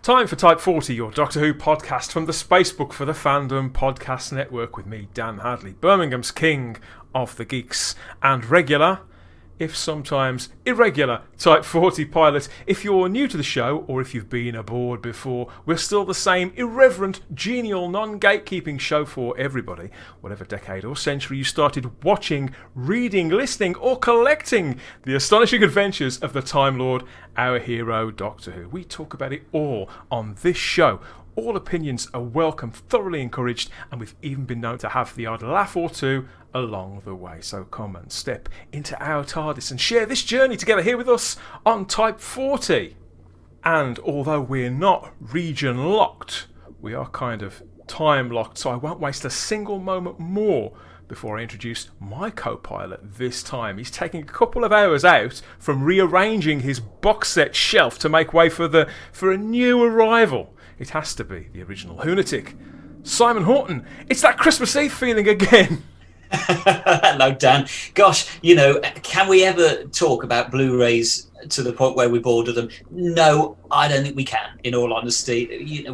Time for Type 40, your Doctor Who podcast from the Spacebook for the Fandom Podcast Network with me, Dan Hadley, Birmingham's king of the geeks and regular, if sometimes irregular, Type 40 pilot. If you're new to the show, or if you've been aboard before, we're still the same irreverent, genial, non-gatekeeping show for everybody, whatever decade or century you started watching, reading, listening, or collecting the astonishing adventures of the Time Lord, our hero, Doctor Who. We talk about it all on this show. All opinions are welcome, thoroughly encouraged, and we've even been known to have the odd laugh or two along the way. So come and step into our TARDIS and share this journey together here with us on Type 40. And although we're not region locked, we are kind of time locked, so I won't waste a single moment more before I introduce my co-pilot this time. He's taking a couple of hours out from rearranging his box set shelf to make way for a new arrival. It has to be the original Lunatic, Simon Horton. It's that Christmas Eve feeling again. Hello, Dan. Gosh, can we ever talk about Blu-rays to the point where we've ordered them? No, I don't think we can, in all honesty.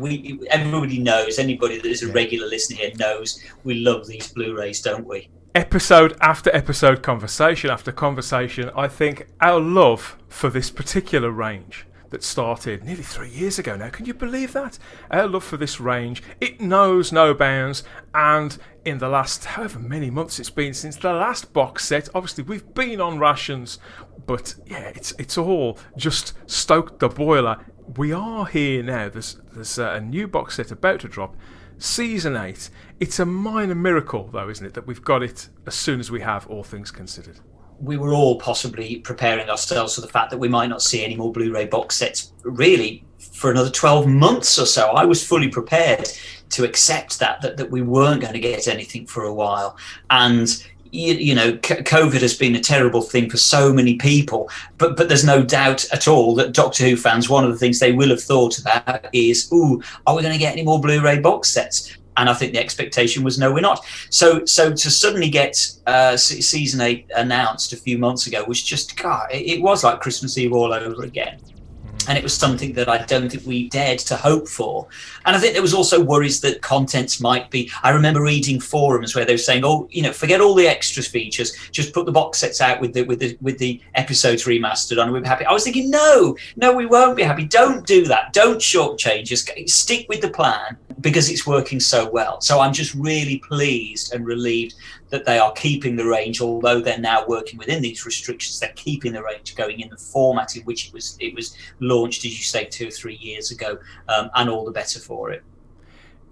Everybody knows, anybody that is a regular listener here knows we love these Blu-rays, don't we? Episode after episode, conversation after conversation, I think our love for this particular range that started nearly 3 years ago now. Can you believe that? Our love for this range, it knows no bounds, and in the last however many months it's been since the last box set, obviously we've been on rations, but yeah, it's all just stoked the boiler. We are here now. There's a new box set about to drop, Season 8. It's a minor miracle though, isn't it, that we've got it as soon as we have, all things considered. We were all possibly preparing ourselves for the fact that we might not see any more Blu-ray box sets really for another 12 months or so. I was fully prepared to accept that we weren't going to get anything for a while. And COVID has been a terrible thing for so many people, but there's no doubt at all that Doctor Who fans, one of the things they will have thought about is, are we going to get any more Blu-ray box sets? And I think the expectation was, no, we're not. So to suddenly get Season 8 announced a few months ago was just, God, it was like Christmas Eve all over again. And it was something that I don't think we dared to hope for. And I think there was also worries that contents might be... I remember reading forums where they were saying, forget all the extras features, just put the box sets out with the episodes remastered on, and we'll be happy. I was thinking, no, we won't be happy. Don't do that. Don't shortchange. Just stick with the plan because it's working so well. So I'm just really pleased and relieved that they are keeping the range, although they're now working within these restrictions. They're keeping the range going in the format in which it was launched, as you say, 2 or 3 years ago, and all the better for it.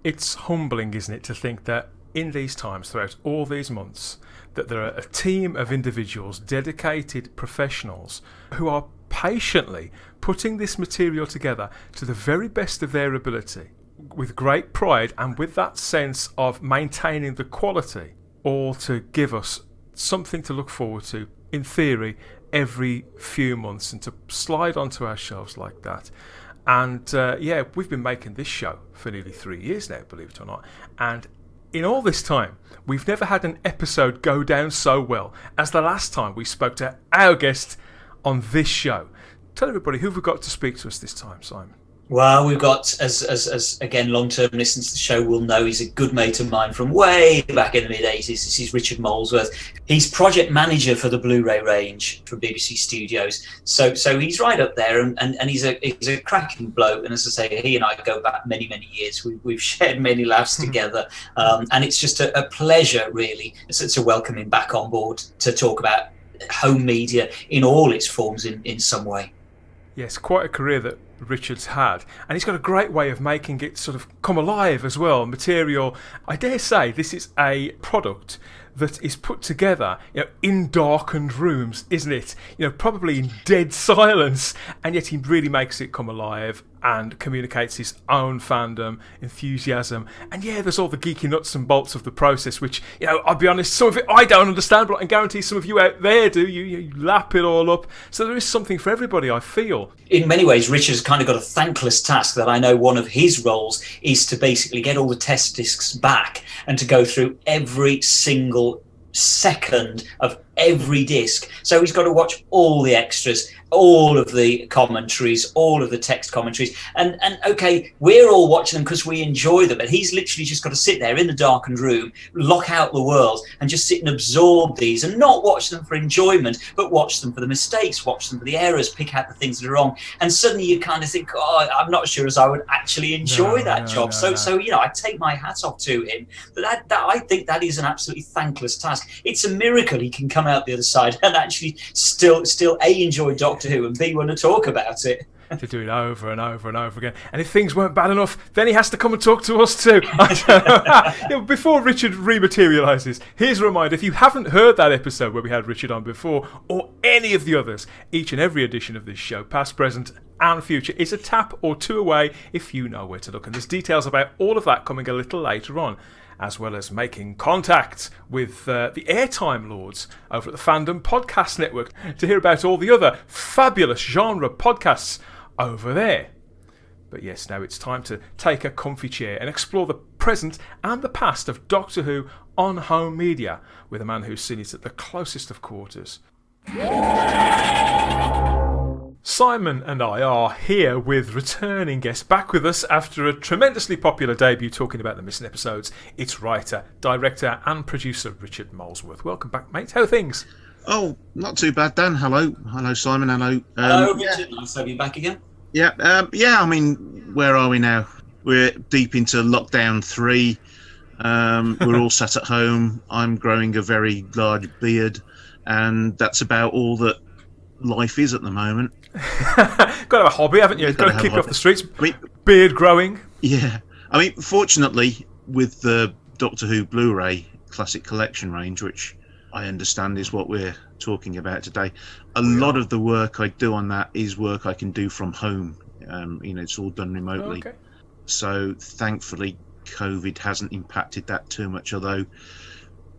It's humbling, isn't it, to think that in these times, throughout all these months, that there are a team of individuals, dedicated professionals, who are patiently putting this material together to the very best of their ability, with great pride and with that sense of maintaining the quality, all to give us something to look forward to, in theory, every few months, and to slide onto our shelves like that. And we've been making this show for nearly 3 years now, believe it or not, and in all this time we've never had an episode go down so well as the last time we spoke to our guest on this show. Tell everybody who we've got to speak to us this time, Simon. Well, we've got, as again, long-term listeners to the show will know, he's a good mate of mine from way back in the mid-'80s. This is Richard Molesworth. He's project manager for the Blu-ray range from BBC Studios. So he's right up there, and he's a cracking bloke. And as I say, he and I go back many, many years. We've shared many laughs together, and it's just a pleasure, really, to welcome him back on board to talk about home media in all its forms in some way. Yes, quite a career that Richard's had, and he's got a great way of making it sort of come alive as well. Material, I dare say this is a product that is put together, in darkened rooms, isn't it? Probably in dead silence, and yet he really makes it come alive and communicates his own fandom, enthusiasm, and there's all the geeky nuts and bolts of the process, which, I'll be honest, some of it I don't understand, but I can guarantee some of you out there do. You lap it all up. So there is something for everybody, I feel. In many ways, Richard's kind of got a thankless task that I know one of his roles is to basically get all the test discs back and to go through every single second of every disc. So he's got to watch all the extras, all of the commentaries, all of the text commentaries, and okay, we're all watching them because we enjoy them, but he's literally just got to sit there in the darkened room, lock out the world, and just sit and absorb these, and not watch them for enjoyment, but watch them for the mistakes, watch them for the errors, pick out the things that are wrong. And suddenly you kind of think, I'm not sure as I would actually enjoy that job. So I take my hat off to him. But that I think that is an absolutely thankless task. It's a miracle he can come out the other side and actually still A, enjoy Doctor Who, and B, want to talk about it. To do it over and over and over again. And if things weren't bad enough, then he has to come and talk to us too. Before Richard rematerialises, here's a reminder, if you haven't heard that episode where we had Richard on before, or any of the others, each and every edition of this show, past, present and future, is a tap or two away if you know where to look. And there's details about all of that coming a little later on, as well as making contact with the Airtime Lords over at the Fandom Podcast Network to hear about all the other fabulous genre podcasts over there. But yes, now it's time to take a comfy chair and explore the present and the past of Doctor Who on home media with a man who's seen it at the closest of quarters. Simon and I are here with returning guest back with us after a tremendously popular debut talking about the missing episodes. It's writer, director and producer Richard Molesworth. Welcome back, mate. How are things? Oh, not too bad, Dan. Hello, Simon. Hello. Hello, Richard. Nice to have you back again. Yeah. I mean, where are we now? We're deep into lockdown 3. We're all sat at home. I'm growing a very large beard, and that's about all that life is at the moment. Got to have a hobby, haven't you? Got to kick off the streets. Beard growing. Yeah. I mean, fortunately, with the Doctor Who Blu-ray Classic Collection range, which I understand is what we're talking about today, a lot of the work I do on that is work I can do from home. It's all done remotely. Okay. So thankfully, COVID hasn't impacted that too much, although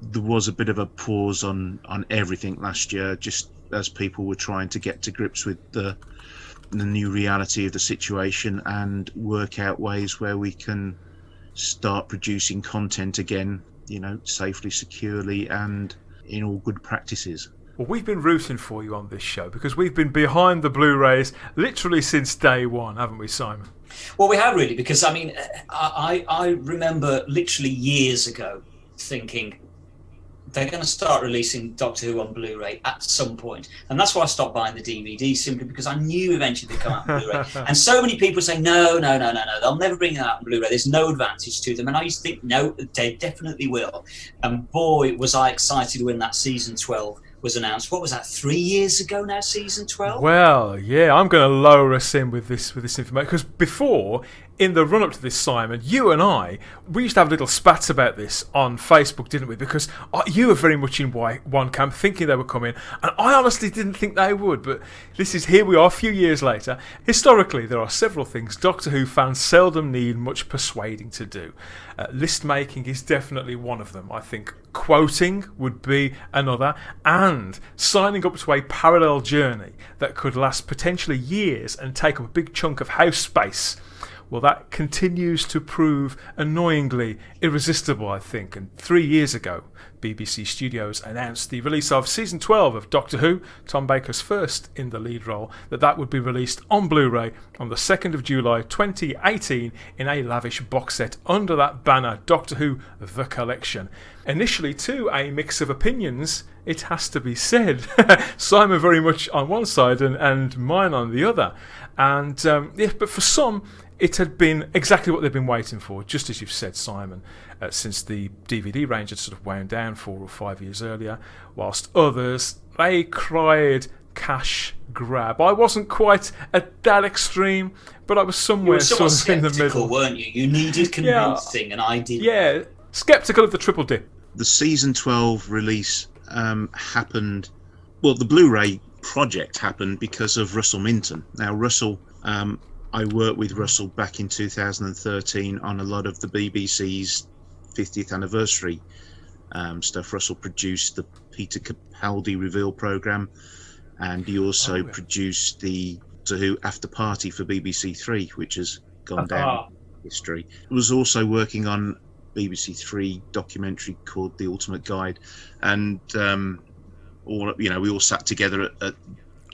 there was a bit of a pause on everything last year, just as people were trying to get to grips with the new reality of the situation and work out ways where we can start producing content again, safely, securely, and in all good practices. Well, we've been rooting for you on this show because we've been behind the Blu-rays literally since day one, haven't we, Simon? Well, we have really, because I mean, I remember literally years ago thinking, they're going to start releasing Doctor Who on Blu-ray at some point. And that's why I stopped buying the DVD, simply because I knew eventually they'd come out on Blu-ray. And so many people say, no, they'll never bring that out on Blu-ray. There's no advantage to them. And I used to think, no, they definitely will. And boy, was I excited when that season 12 was announced. What was that, 3 years ago now, season 12? Well, yeah, I'm going to lower us in with this information. Because before, in the run-up to this, Simon, you and I, we used to have little spats about this on Facebook, didn't we? Because you were very much in one camp, thinking they were coming, and I honestly didn't think they would. But here we are, a few years later. Historically, there are several things Doctor Who fans seldom need much persuading to do. List making is definitely one of them. I think quoting would be another, and signing up to a parallel journey that could last potentially years and take up a big chunk of house space Well, that continues to prove annoyingly irresistible, I think. And 3 years ago, BBC Studios announced the release of Season 12 of Doctor Who, Tom Baker's first in the lead role, that would be released on Blu-ray on the 2nd of July 2018 in a lavish box set under that banner, Doctor Who The Collection. Initially, too, a mix of opinions, it has to be said. Simon very much on one side and mine on the other. And but for some, it had been exactly what they've been waiting for, just as you've said, Simon, since the DVD range had sort of wound down 4 or 5 years earlier, whilst others, they cried cash grab. I wasn't quite at that extreme, but I was somewhere sort of in the middle. Weren't you? You needed convincing, and I didn't. Yeah, sceptical of the triple dip. The Season 12 release happened... Well, the Blu-ray project happened because of Russell Minton. Now, Russell... I worked with Russell back in 2013 on a lot of the BBC's 50th anniversary stuff. Russell produced the Peter Capaldi Reveal programme, and he also produced the Doctor Who After Party for BBC Three, which has gone down in history. He was also working on BBC Three documentary called The Ultimate Guide, and we all sat together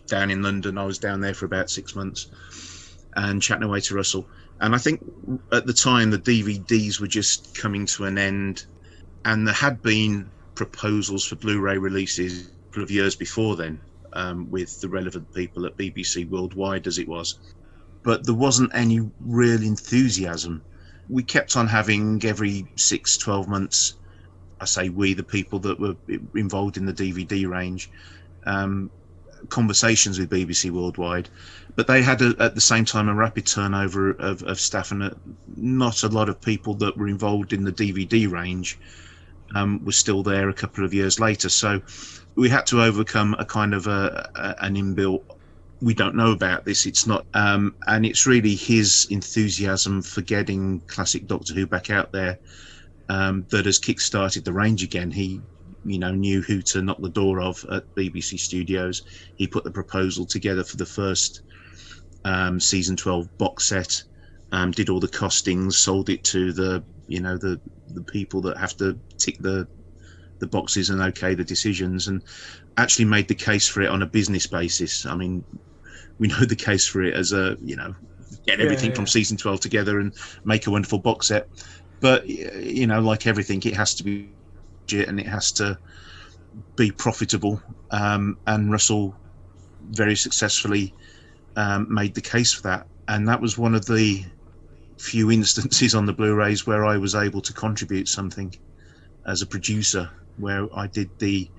down in London. I was down there for about 6 months and chatting away to Russell. And I think at the time the DVDs were just coming to an end, and there had been proposals for Blu-ray releases a couple of years before then, with the relevant people at BBC Worldwide as it was. But there wasn't any real enthusiasm. We kept on having every 6-12 months, I say we, the people that were involved in the DVD range, conversations with BBC Worldwide, but they had at the same time a rapid turnover of staff, and not a lot of people that were involved in the DVD range were still there a couple of years later. So we had to overcome a kind of an inbuilt, we don't know about this, it's not, and it's really his enthusiasm for getting classic Doctor Who back out there that has kick-started the range again. He knew who to knock the door of at BBC Studios. He put the proposal together for the first Season 12 box set, did all the costings, sold it to the people that have to tick the boxes and okay the decisions, and actually made the case for it on a business basis. I mean, we know the case for it as get everything from Season 12 together and make a wonderful box set. But, like everything, it has to be legit and it has to be profitable. And Russell very successfully made the case for that. And that was one of the few instances on the Blu-rays where I was able to contribute something as a producer, where I did the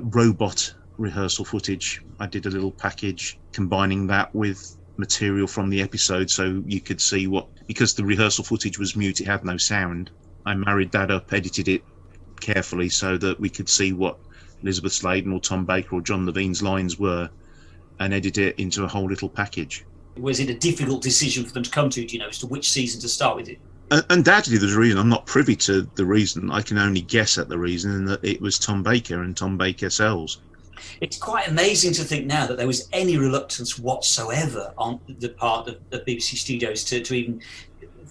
robot rehearsal footage. I did a little package combining that with material from the episode, so you could see because the rehearsal footage was mute, it had no sound. I married that up, edited it carefully so that we could see what Elizabeth Sladen or Tom Baker or John Levine's lines were, and edit it into a whole little package. Was it a difficult decision for them to come to, do you know, as to which season to start with? Undoubtedly there's a reason. I'm not privy to the reason. I can only guess at the reason, and that it was Tom Baker and Tom Baker sells. It's quite amazing to think now that there was any reluctance whatsoever on the part of the BBC Studios to even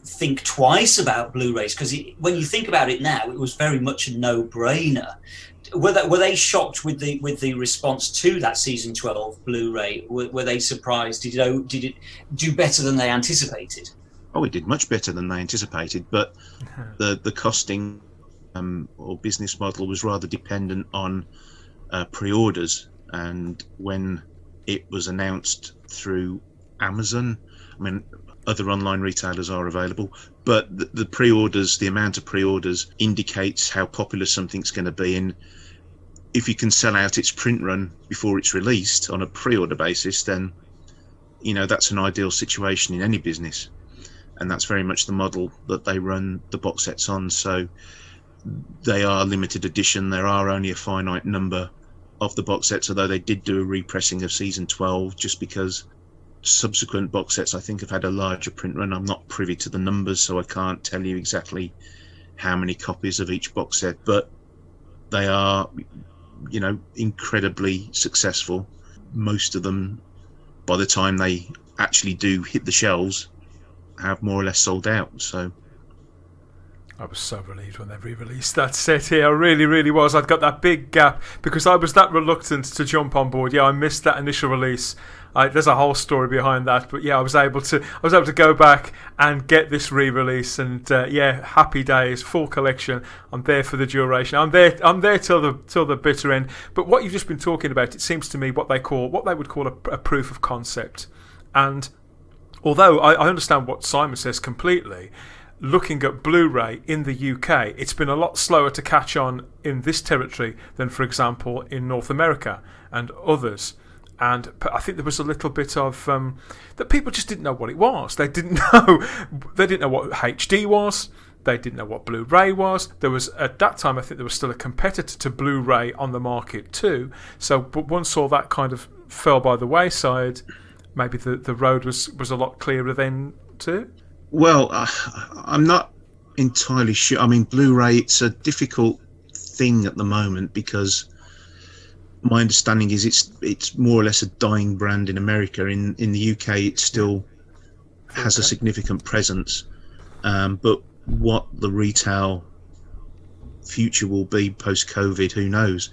think twice about Blu-rays, because when you think about it now, it was very much a no-brainer. Were they shocked with the response to that Season 12 Blu-ray? Were they surprised? Did it do better than they anticipated? Oh, it did much better than they anticipated, but the costing or business model was rather dependent on pre-orders. And when it was announced through Amazon, I mean, other online retailers are available, but the pre-orders, the amount of pre-orders indicates how popular something's going to be. And if you can sell out its print run before it's released on a pre-order basis, then that's an ideal situation in any business. And that's very much the model that they run the box sets on. So they are limited edition. There are only a finite number of the box sets, although they did do a repressing of Season 12 just because subsequent box sets I think have had a larger print run. I'm not privy to the numbers, so I can't tell you exactly how many copies of each box set, but they are incredibly successful. Most of them, by the time they actually do hit the shelves, have more or less sold out. So I was so relieved when they re-released that set here. I really, really was. I'd got that big gap because I was that reluctant to jump on board. Yeah, I missed that initial release. There's a whole story behind that, but yeah, I was able to go back and get this re-release, and happy days, full collection. I'm there for the duration. I'm there till the bitter end. But what you've just been talking about, it seems to me what they would call a proof of concept. And although I understand what Simon says completely, looking at Blu-ray in the UK, it's been a lot slower to catch on in this territory than, for example, in North America and others. And I think there was a little bit of that people just didn't know what it was. They didn't know what HD was. They didn't know what Blu-ray was. There was, at that time, I think there was still a competitor to Blu-ray on the market too. So, but once all that kind of fell by the wayside, maybe the road was a lot clearer then too. Well, I'm not entirely sure. I mean, Blu-ray, it's a difficult thing at the moment because my understanding is it's more or less a dying brand in America. In the UK, it still has a significant presence. But what the retail future will be post-COVID, who knows?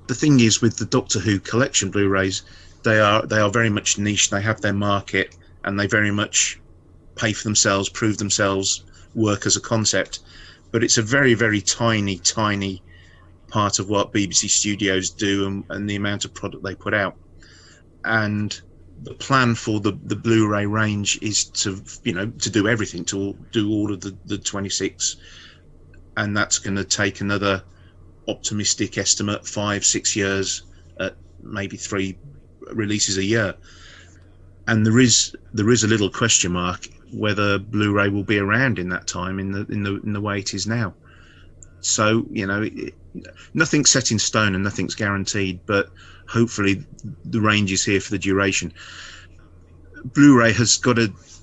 The thing is, with the Doctor Who collection Blu-rays, they are very much niche. They have their market, and they very much pay for themselves, prove themselves, work as a concept. But it's a very, very tiny part of what BBC Studios do and the amount of product they put out. And the plan for the Blu-ray range is to do everything, to do all of the 26, and that's going to take another optimistic estimate 5-6 years at maybe 3 releases a year. And there is a little question mark whether Blu-ray will be around in that time in the way it is now. So nothing's set in stone and nothing's guaranteed, but hopefully the range is here for the duration. Blu-ray has got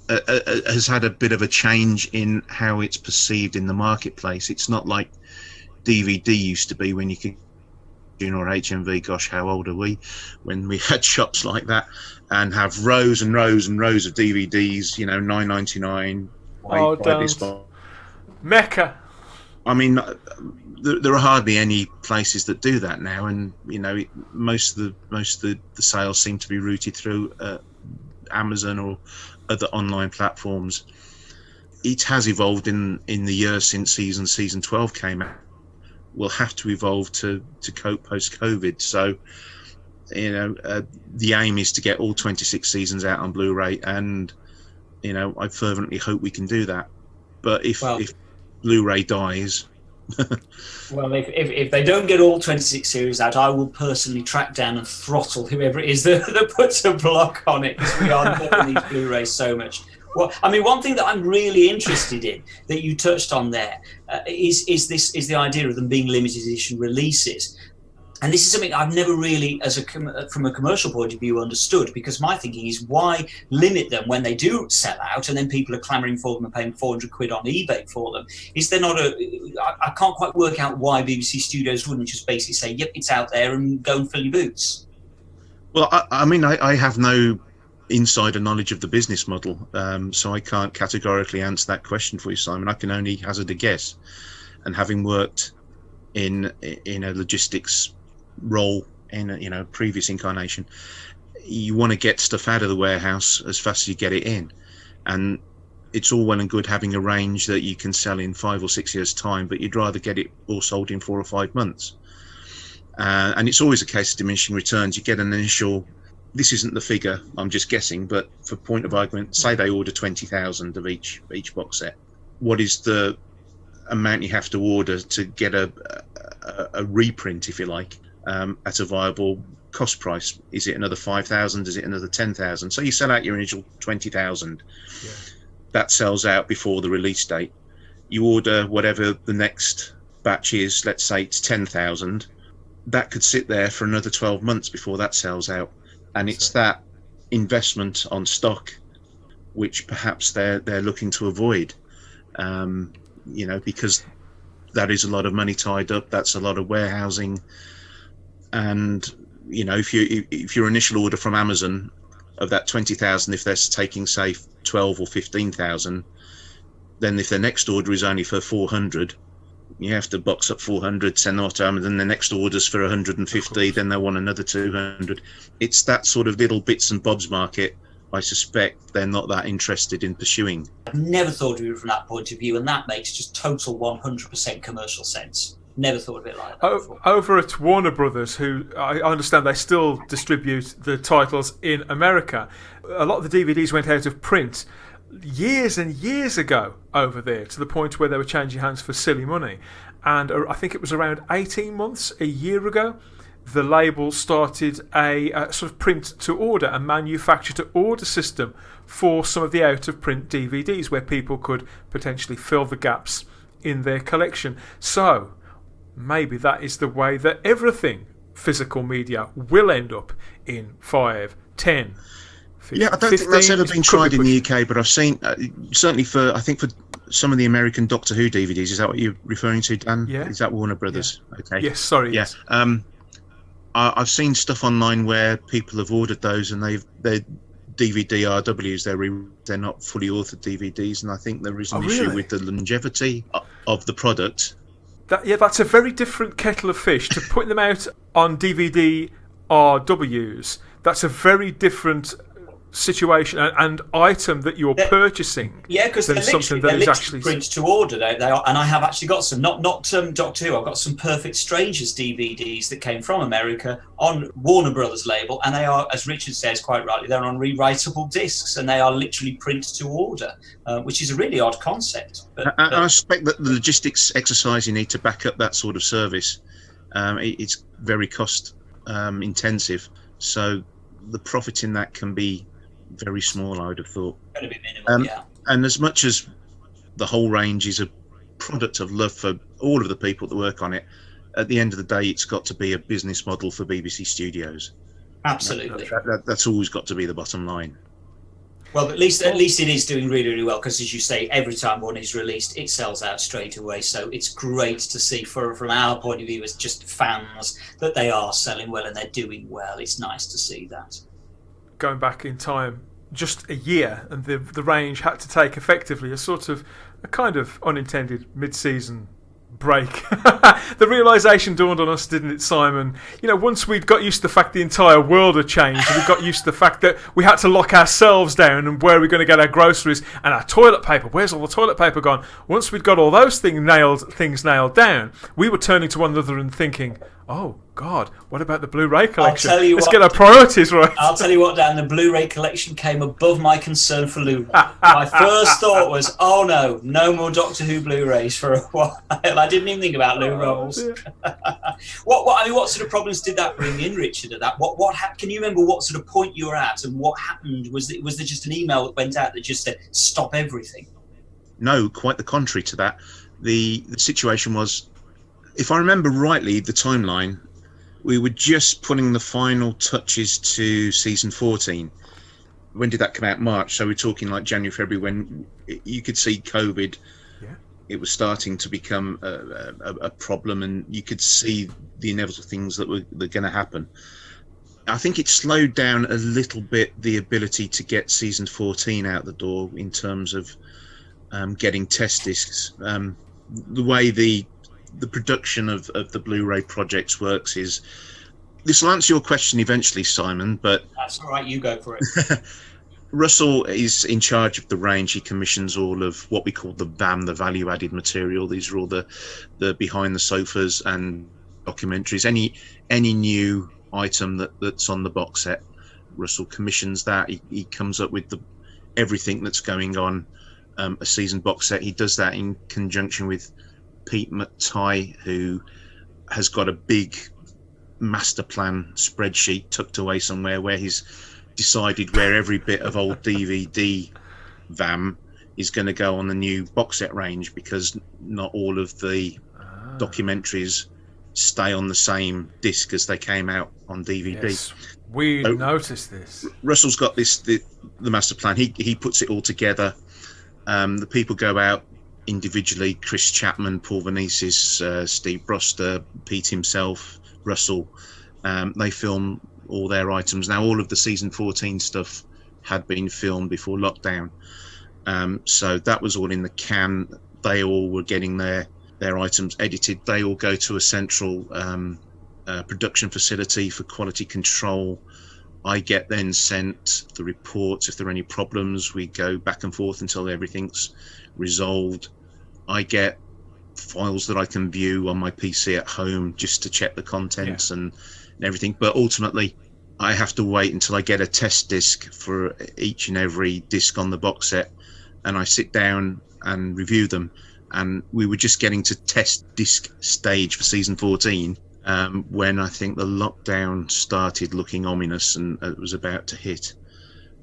has had a bit of a change in how it's perceived in the marketplace. It's not like DVD used to be when you could, or HMV, gosh, how old are we, when we had shops like that and have rows and rows and rows of DVDs, $9.99. Oh, don't. Mecca. I mean, there are hardly any places that do that now, and most of the sales seem to be routed through Amazon or other online platforms. It has evolved in the years since season 12 came out. Will have to evolve to cope post-COVID. So, the aim is to get all 26 seasons out on Blu-ray, and I fervently hope we can do that. But if Blu-ray dies, well, if they don't get all 26 series out, I will personally track down and throttle whoever it is that puts a block on it, because we are loving these Blu-rays so much. Well, I mean, one thing that I'm really interested in that you touched on there is the idea of them being limited edition releases. And this is something I've never really, from a commercial point of view, understood, because my thinking is, why limit them when they do sell out and then people are clamouring for them and paying 400 quid on eBay for them? Is there not I can't quite work out why BBC Studios wouldn't just basically say, yep, it's out there and go and fill your boots. Well, I mean, I have no insider knowledge of the business model, so I can't categorically answer that question for you, Simon. I can only hazard a guess, and having worked in a logistics role in a previous incarnation, you want to get stuff out of the warehouse as fast as you get it in, and it's all well and good having a range that you can sell in 5 or 6 years time, but you'd rather get it all sold in 4 or 5 months. And it's always a case of diminishing returns. You get an initial, this isn't the figure, I'm just guessing, but for point of argument, say they order 20,000 of each box set. What is the amount you have to order to get a reprint, if you like, at a viable cost price? Is it another 5,000? Is it another 10,000? So you sell out your initial 20,000. Yeah. That sells out before the release date. You order whatever the next batch is, let's say it's 10,000. That could sit there for another 12 months before that sells out. And it's that investment on stock which perhaps they're looking to avoid, because that is a lot of money tied up. That's a lot of warehousing. And if your initial order from Amazon of that 20,000, if they're taking, say, 12 or 15,000, then if their next order is only for 400, you have to box up 400, send them off to them, and then the next order's for 150, then they want another 200. It's that sort of little bits and bobs market I suspect they're not that interested in pursuing. I've never thought of it from that point of view, and that makes just total 100% commercial sense. Never thought of it like that before. Over at Warner Brothers, who I understand they still distribute the titles in America, a lot of the DVDs went out of print years and years ago over there, to the point where they were changing hands for silly money. And I think it was around 18 months, a year ago, the label started a sort of print-to-order, a manufacture-to-order system for some of the out-of-print DVDs, where people could potentially fill the gaps in their collection. So maybe that is the way that everything physical media will end up in 5, 10, 15, yeah, I don't think that's ever been tried in the UK, but I've seen, certainly for some of the American Doctor Who DVDs, is that what you're referring to, Dan? Yeah. Is that Warner Brothers? Yeah. Okay. Yes, sorry. Yeah. Yes. I've seen stuff online where people have ordered those and they're DVD RWs, they're not fully authored DVDs, and I think there is an issue with the longevity of the product. That's a very different kettle of fish. To put them out on DVD RWs, that's a very different situation and item that you're purchasing. Yeah, because they're literally actually print to order. They are, and I have actually got some, not Doctor Who. I've got some Perfect Strangers DVDs that came from America on Warner Brothers label, and they are, as Richard says quite rightly, they're on rewritable discs, and they are literally print to order, which is a really odd concept. But I suspect that the logistics exercise you need to back up that sort of service, it's very cost intensive, so the profit in that can be very small, I would have thought. Going to be minimal, yeah. And as much as the whole range is a product of love for all of the people that work on it, at the end of the day, it's got to be a business model for BBC Studios. Absolutely. That's always got to be the bottom line. Well, at least it is doing really, really well, because, as you say, every time one is released, it sells out straight away. So it's great to see, from our point of view as just fans, that they are selling well and they're doing well. It's nice to see that. Going back in time just a year, and the range had to take effectively a kind of unintended mid-season break. The realisation dawned on us, didn't it, Simon? Once we'd got used to the fact the entire world had changed, we got used to the fact that we had to lock ourselves down, and where are we going to get our groceries and our toilet paper? Where's all the toilet paper gone? Once we'd got all those things nailed down, we were turning to one another and thinking, oh God, what about the Blu-ray collection? Let's get our priorities right. I'll tell you what, Dan, the Blu-ray collection came above my concern for Lou. My first thought was, oh no more Doctor Who Blu-rays for a while. I didn't even think about Lou rolls. What sort of problems did that bring in, Richard? At that, can you remember what sort of point you were at, and what happened? Was there just an email that went out that just said stop everything? No, quite the contrary to that. The situation was, if I remember rightly, the timeline, we were just putting the final touches to season 14. When did that come out? March. So we're talking like January, February, when you could see COVID. Yeah. It was starting to become a problem, and you could see the inevitable things that were going to happen. I think it slowed down a little bit the ability to get season 14 out the door in terms of getting test discs. The way the production of the Blu-ray projects works is, this will answer your question eventually, Simon, but that's all right, you go for it. Russell is in charge of the range. He commissions all of what we call the VAM, the value added material. These are all the behind the sofas and documentaries, any new item that's on the box set. Russell commissions that. He comes up with everything that's going on a season box set. He does that in conjunction with Pete McTighe, who has got a big master plan spreadsheet tucked away somewhere where he's decided where every bit of old DVD VAM is going to go on the new box set range, because not all of the documentaries stay on the same disc as they came out on DVD. Yes, we noticed this. Russell's got the master plan. He puts it all together. The people go out individually: Chris Chapman, Paul Venices, Steve Broster, Pete himself, Russell. They film all their items. Now, all of the season 14 stuff had been filmed before lockdown, so that was all in the can. They all were getting their items edited. They all go to a central production facility for quality control. I get then sent the reports. If there are any problems, we go back and forth until everything's resolved. I get files that I can view on my PC at home just to check the contents and everything. But ultimately, I have to wait until I get a test disc for each and every disc on the box set, and I sit down and review them. And we were just getting to test disc stage for season 14 when I think the lockdown started looking ominous and it was about to hit.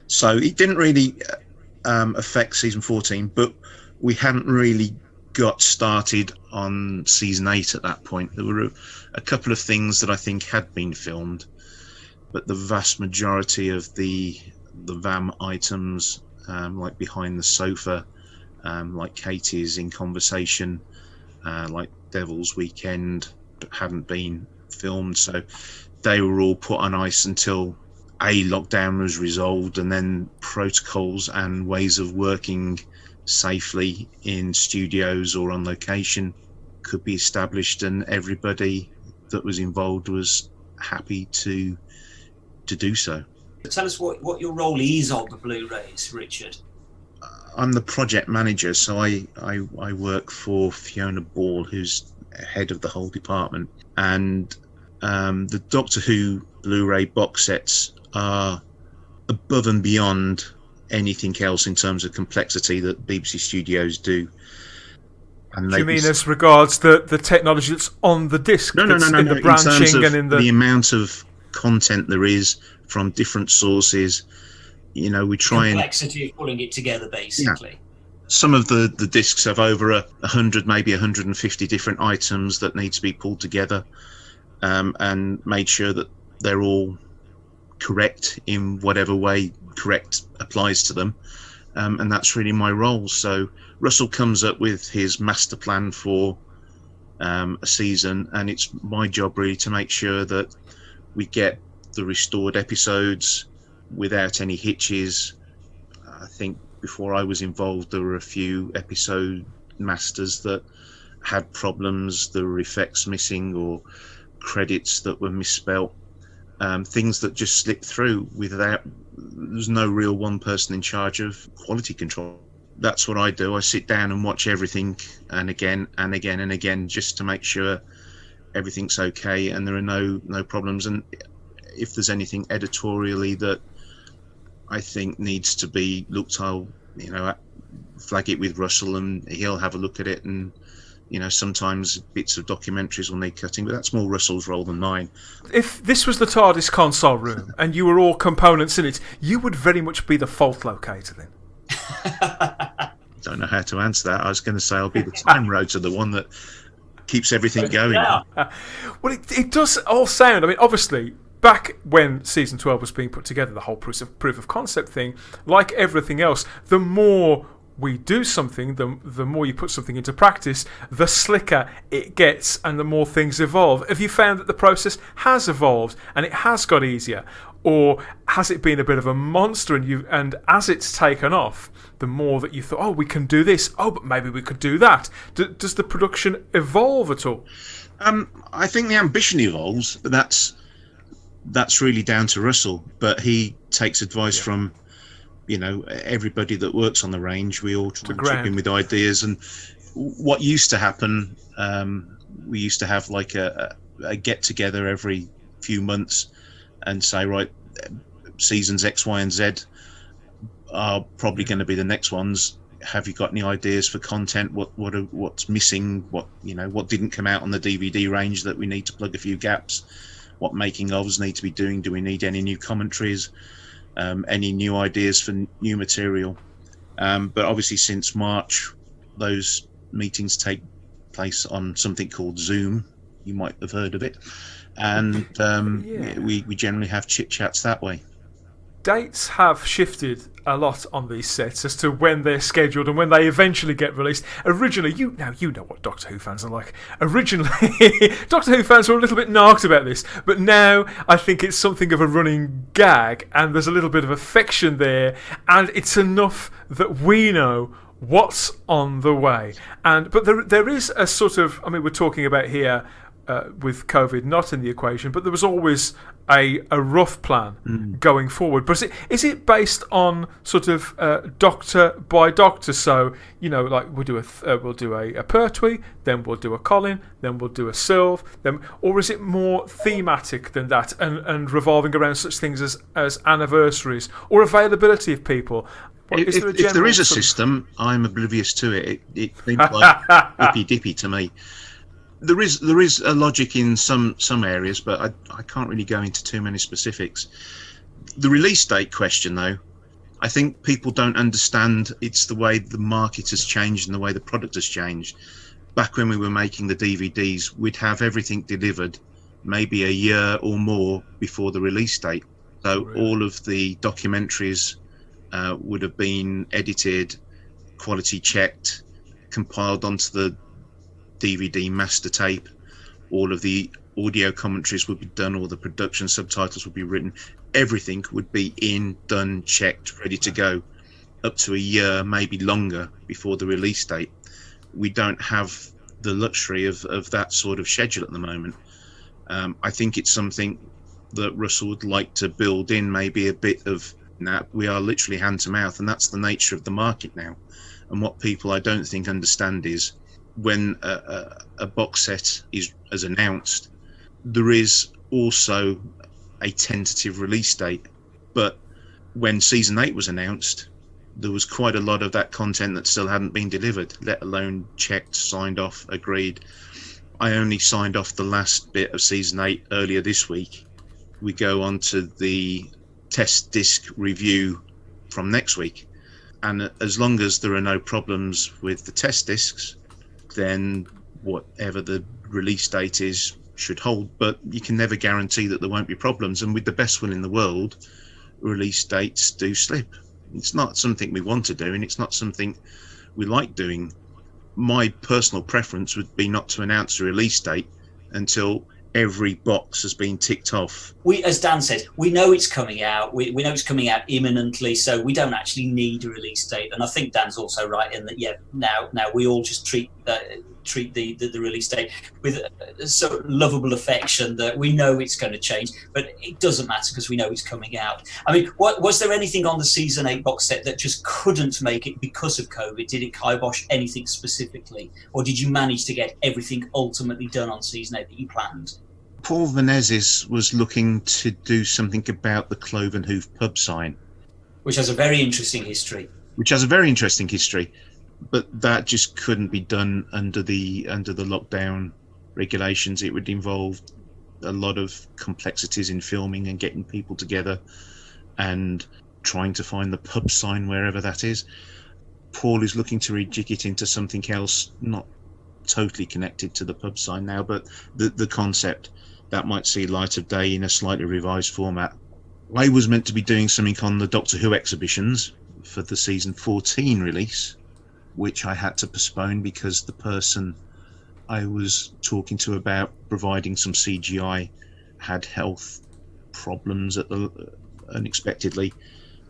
So it didn't really affect season 14, but we hadn't really got started on season 8 at that point. There were a couple of things that I think had been filmed, but the vast majority of the VAM items, like Behind the Sofa, like Katie's In Conversation, like Devil's Weekend, hadn't been filmed, so they were all put on ice until lockdown was resolved, and then protocols and ways of working safely in studios or on location could be established, and everybody that was involved was happy to do so. Tell us what your role is on the Blu-rays, Richard. I'm the project manager, so I work for Fiona Ball, who's head of the whole department, and the Doctor Who Blu-ray box sets are above and beyond anything else in terms of complexity that BBC Studios do. And do you mean as regards the technology that's on the disc? No. In the branching in terms of and in the amount of content there is from different sources. You know, we try complexity of pulling it together, basically. Yeah. Some of the discs have over 100, maybe 150 different items that need to be pulled together, and made sure that they're all correct in whatever way correct applies to them, and that's really my role. So Russell comes up with his master plan for a season, and it's my job really to make sure that we get the restored episodes without any hitches. I think before I was involved, there were a few episode masters that had problems. There were effects missing or credits that were misspelt, things that just slipped through without. There's no real one person in charge of quality control. That's what I do. I sit down and watch everything, and again and again and again, just to make sure everything's okay and there are no problems. And if there's anything editorially that I think needs to be looked, I'll flag it with Russell, and he'll have a look at it. And sometimes bits of documentaries will need cutting, but that's more Russell's role than mine. If this was the TARDIS console room and you were all components in it, you would very much be the fault locator then. Don't know how to answer that. I was going to say I'll be the time rotor, the one that keeps everything going. Well, it does all sound. I mean, obviously, back when season 12 was being put together, the whole proof of concept thing, like everything else, the more we do something, the more you put something into practice, the slicker it gets and the more things evolve. Have you found that the process has evolved and it has got easier? Or has it been a bit of a monster and as it's taken off, the more that you thought, oh, we can do this, oh, but maybe we could do that. Does the production evolve at all? I think the ambition evolves, but that's really down to Russell. But he takes advice from everybody that works on the range. We all try and chip in with ideas. And what used to happen, we used to have like a get together every few months and say, right, seasons X, Y, and Z are probably going to be the next ones. Have you got any ideas for content? What's missing? What didn't come out on the DVD range that we need to plug a few gaps? What making ofs need to be doing? Do we need any new commentaries? Any new ideas for new material? But obviously since March, those meetings take place on something called Zoom. You might have heard of it. And we generally have chit chats that way. dates have shifted a lot on these sets as to when they're scheduled and when they eventually get released. Originally, you know what Doctor Who fans are like. Originally, Doctor Who fans were a little bit narked about this, but now I think it's something of a running gag, and there's a little bit of affection there, and it's enough that we know what's on the way. But there is a sort of, I mean, we're talking about here with COVID not in the equation, but there was always a rough plan going forward. But is it based on sort of doctor by doctor? So, you know, like we'll do a Pertwee, then we'll do a Colin, then we'll do a Sylve, or is it more thematic than that and revolving around such things as anniversaries or availability of people? If there is a system, I'm oblivious to it. It seems like hippy-dippy to me. There is a logic in some areas, but I can't really go into too many specifics. The release date question, though, I think people don't understand it's the way the market has changed and the way the product has changed. Back when we were making the DVDs, we'd have everything delivered maybe a year or more before the release date. So all of the documentaries would have been edited, quality checked, compiled onto the DVD master tape. All of the audio commentaries would be done, all the production subtitles would be written. Everything would be done, checked, ready to go up to a year, maybe longer, before the release date. We don't have the luxury of that sort of schedule at the moment. I think it's something that Russell would like to build in, maybe a bit of, now we are literally hand to mouth, and that's the nature of the market now. And what people I don't think understand is when a box set is announced, there is also a tentative release date. But when season 8 was announced, there was quite a lot of that content that still hadn't been delivered, let alone checked, signed off, agreed. I only signed off the last bit of season 8 earlier this week. We go on to the test disc review from next week, and as long as there are no problems with the test discs, then whatever the release date is should hold. But you can never guarantee that there won't be problems, and with the best will in the world, release dates do slip. It's not something we want to do, and it's not something we like doing. My personal preference would be not to announce a release date until every box has been ticked off. As Dan says, we know it's coming out. We know it's coming out imminently, so we don't actually need a release date. And I think Dan's also right in that. Now we all just treat the release date with a sort of lovable affection that we know it's going to change, but it doesn't matter because we know it's coming out. I mean, was there anything on the season 8 box set that just couldn't make it because of COVID? Did it kibosh anything specifically, or did you manage to get everything ultimately done on season 8 that you planned? Paul Venezis was looking to do something about the Cloven Hoof pub sign, which has a very interesting history. But that just couldn't be done under the lockdown regulations. It would involve a lot of complexities in filming and getting people together and trying to find the pub sign wherever that is. Paul is looking to rejig it into something else, not totally connected to the pub sign now, but the concept that might see light of day in a slightly revised format. I was meant to be doing something on the Doctor Who exhibitions for the season 14 release, which I had to postpone because the person I was talking to about providing some CGI had health problems unexpectedly,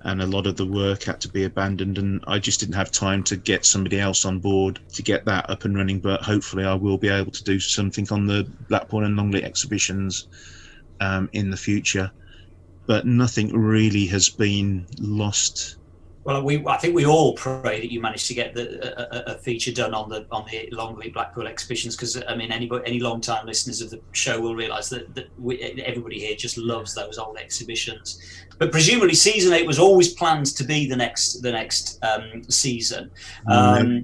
and a lot of the work had to be abandoned, and I just didn't have time to get somebody else on board to get that up and running. But hopefully I will be able to do something on the Blackpool and Longley exhibitions in the future. But nothing really has been lost. Well, I think we all pray that you managed to get a feature done on the Longley Blackpool exhibitions, because I mean any long-time listeners of the show will realise that everybody here just loves those old exhibitions. But presumably, season 8 was always planned to be the next season. Really?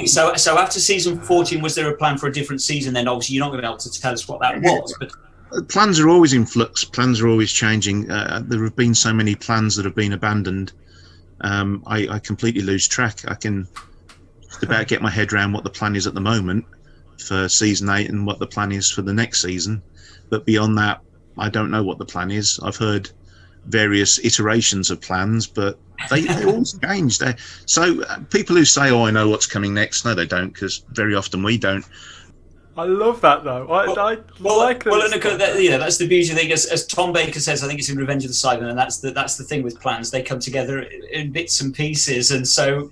So after season 14, was there a plan for a different season? Then obviously you're not going to be able to tell us what that was, but. Plans are always in flux. Plans are always changing. There have been so many plans that have been abandoned. I completely lose track. I can just about get my head around what the plan is at the moment for season 8 and what the plan is for the next season. But beyond that, I don't know what the plan is. I've heard various iterations of plans, but they all change. So people who say, "Oh, I know what's coming next," no, they don't, because very often we don't. I love that though. I like that. Well, that's the beauty thing. As Tom Baker says, I think it's in Revenge of the Cybermen, and that's the thing with plans. They come together in bits and pieces, and so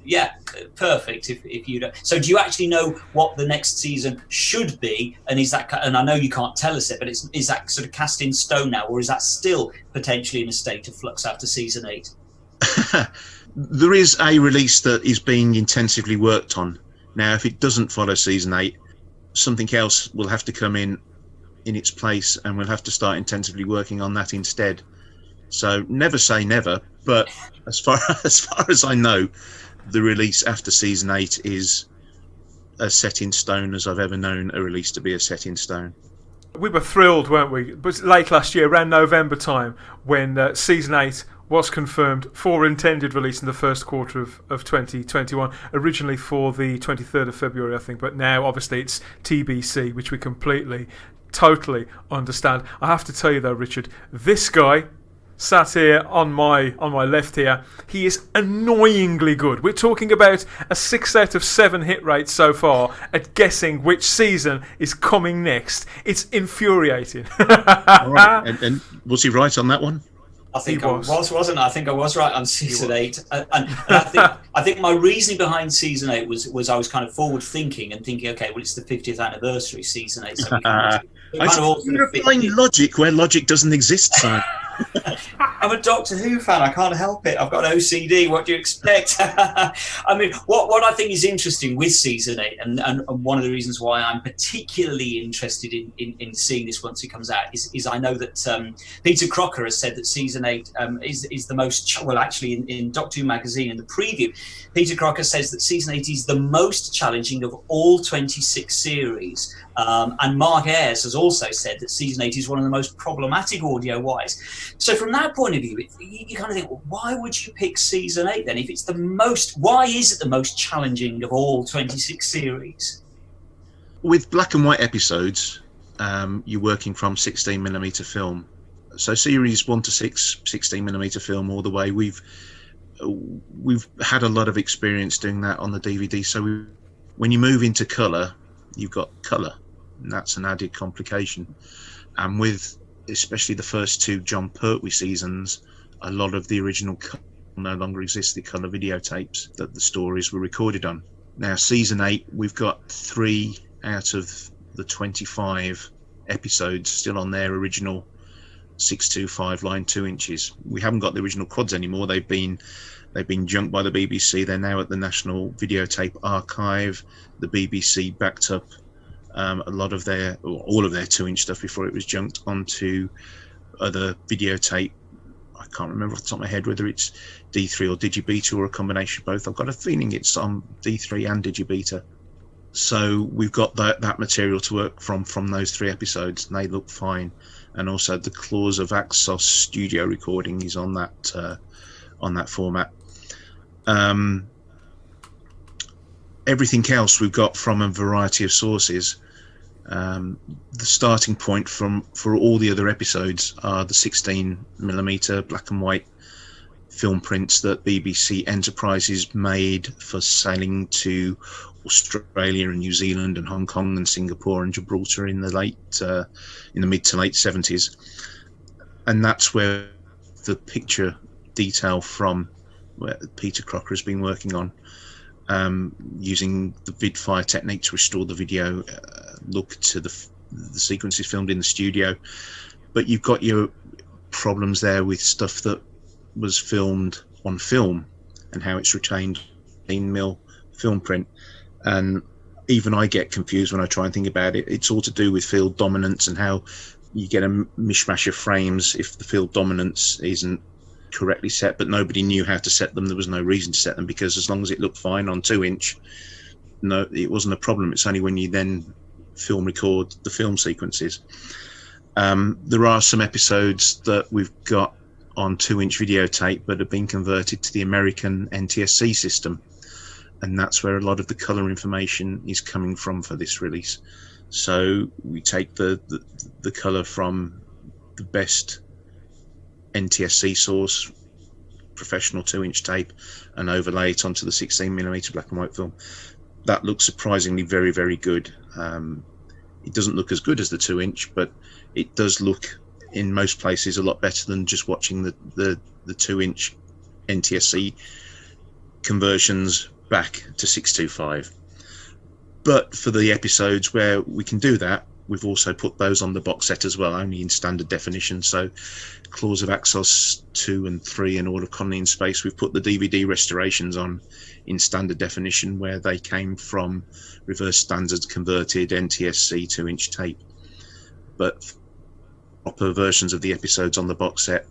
perfect. If you don't, so do you actually know what the next season should be? And is that? And I know you can't tell us it, but is that sort of cast in stone now, or is that still potentially in a state of flux after season 8? There is a release that is being intensively worked on now. If it doesn't follow season 8. Something else will have to come in its place, and we'll have to start intensively working on that instead. So never say never, but as far as I know, the release after season 8 is as set in stone as I've ever known a release to be a set in stone. We were thrilled, weren't we? It was late last year, around November time, when season 8 was confirmed for intended release in the first quarter of 2021, originally for the 23rd of February, I think, but now obviously it's TBC, which we totally understand. I have to tell you though, Richard, this guy sat here on my left here, he is annoyingly good. We're talking about a 6 out of 7 hit rate so far at guessing which season is coming next. It's infuriating. All right. And was he right on that one? I think I was, wasn't I? I think I was right on season 8, and I think my reasoning behind season 8 was I was kind of forward thinking and thinking, okay, well, it's the 50th anniversary season 8. So you're applying logic where logic doesn't exist, son. I'm a Doctor Who fan. I can't help it. I've got OCD. What do you expect? I mean, what I think is interesting with season 8, and one of the reasons why I'm particularly interested in seeing this once it comes out is I know that Peter Crocker has said that season 8 is the most actually in Doctor Who magazine in the preview, Peter Crocker says that season 8 is the most challenging of all 26 series. And Mark Ayres has also said that season 8 is one of the most problematic audio-wise. So from that point of view, you kind of think, well, why would you pick season 8 then? If it's why is it the most challenging of all 26 series? With black and white episodes, you're working from 16mm film. So series 1 to 6, 16mm film all the way. We've had a lot of experience doing that on the DVD. So when you move into colour, you've got colour, and that's an added complication. And with especially the first 2 John Pertwee seasons, a lot of the original no longer exists, the colour videotapes that the stories were recorded on. Now season 8, we've got 3 out of the 25 episodes still on their original 625 line 2 inches. We haven't got the original quads anymore. They've been junked by the BBC. They're now at the National Videotape Archive. The BBC backed up all of their 2-inch stuff before it was junked onto other videotape. I can't remember off the top of my head whether it's D3 or Digibeta or a combination of both. I've got a feeling it's on D3 and Digibeta. So we've got that material to work from those 3 episodes, and they look fine. And also the Claws of Axos studio recording is on that format. Everything else we've got from a variety of sources. The starting point for all the other episodes are the 16mm black and white film prints that BBC Enterprises made for sailing to Australia and New Zealand and Hong Kong and Singapore and Gibraltar in the mid to late 70s. And that's where the picture detail from where Peter Crocker has been working on, using the vidfire technique to restore the video look to the sequences filmed in the studio. But you've got your problems there with stuff that was filmed on film and how it's retained in 16mm film print. And even I get confused when I try and think about it. It's all to do with field dominance and how you get a mishmash of frames if the field dominance isn't correctly set, but nobody knew how to set them. There was no reason to set them, because as long as it looked fine on 2-inch, no, it wasn't a problem. It's only when you then film record the film sequences. There are some episodes that we've got on 2-inch videotape but have been converted to the American NTSC system, and that's where a lot of the color information is coming from for this release. So we take the color from the best NTSC source, professional 2-inch tape, and overlay it onto the 16mm black and white film. That looks surprisingly very, very good. It doesn't look as good as the 2-inch, but it does look in most places a lot better than just watching the 2-inch NTSC conversions back to 625. But for the episodes where we can do that, we've also put those on the box set as well, only in standard definition. So Claws of Axos 2 and 3 and All of Colony in Space, we've put the DVD restorations on in standard definition, where they came from reverse standard converted NTSC 2-inch tape. But proper versions of the episodes on the box set,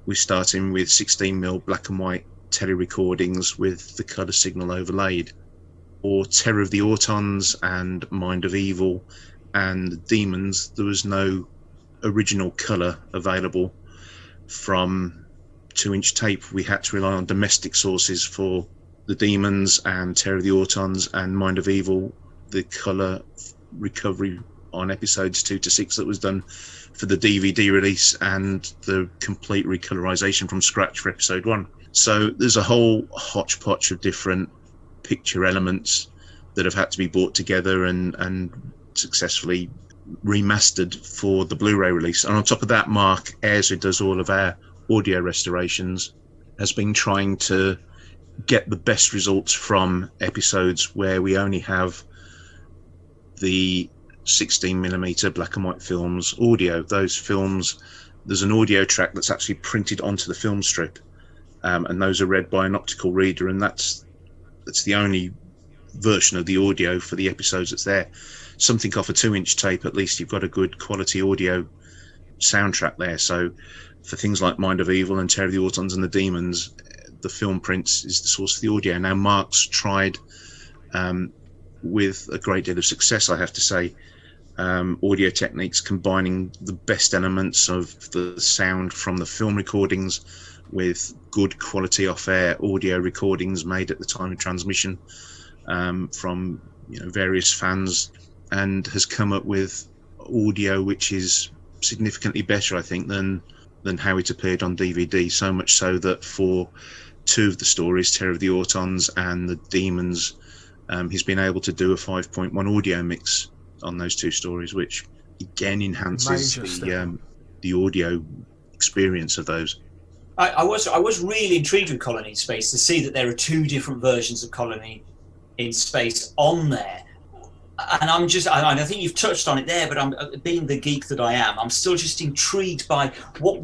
we're starting with 16mm black and white tele recordings with the colour signal overlaid. Or Terror of the Autons and Mind of Evil and Demons, there was no original colour available from 2-inch tape. We had to rely on domestic sources for the Demons and Terror of the Autons and Mind of Evil. The colour recovery on episodes 2 to 6 that was done for the DVD release, and the complete recolorization from scratch for episode 1. So there's a whole hodgepodge of different picture elements that have had to be brought together and successfully remastered for the Blu-ray release. And on top of that, Mark Ayres, who does all of our audio restorations, has been trying to get the best results from episodes where we only have the 16mm black and white films audio. Those films, there's an audio track that's actually printed onto the film strip, and those are read by an optical reader, and that's the only version of the audio for the episodes that's there. Something off a 2-inch tape, at least you've got a good quality audio soundtrack there. So for things like Mind of Evil and Terror of the Autons and the Demons, the film prints is the source of the audio. Now Mark's tried with a great deal of success, I have to say, audio techniques combining the best elements of the sound from the film recordings with good quality off-air audio recordings made at the time of transmission from various fans, and has come up with audio which is significantly better, I think, than how it appeared on DVD. So much so that for 2 of the stories, Terror of the Autons and the Demons, he's been able to do a 5.1 audio mix on those 2 stories, which again enhances the audio experience of those. I was really intrigued with Colony in Space to see that there are 2 different versions of Colony in Space on there. And I think you've touched on it there, but I'm being the geek that I am, I'm still just intrigued by what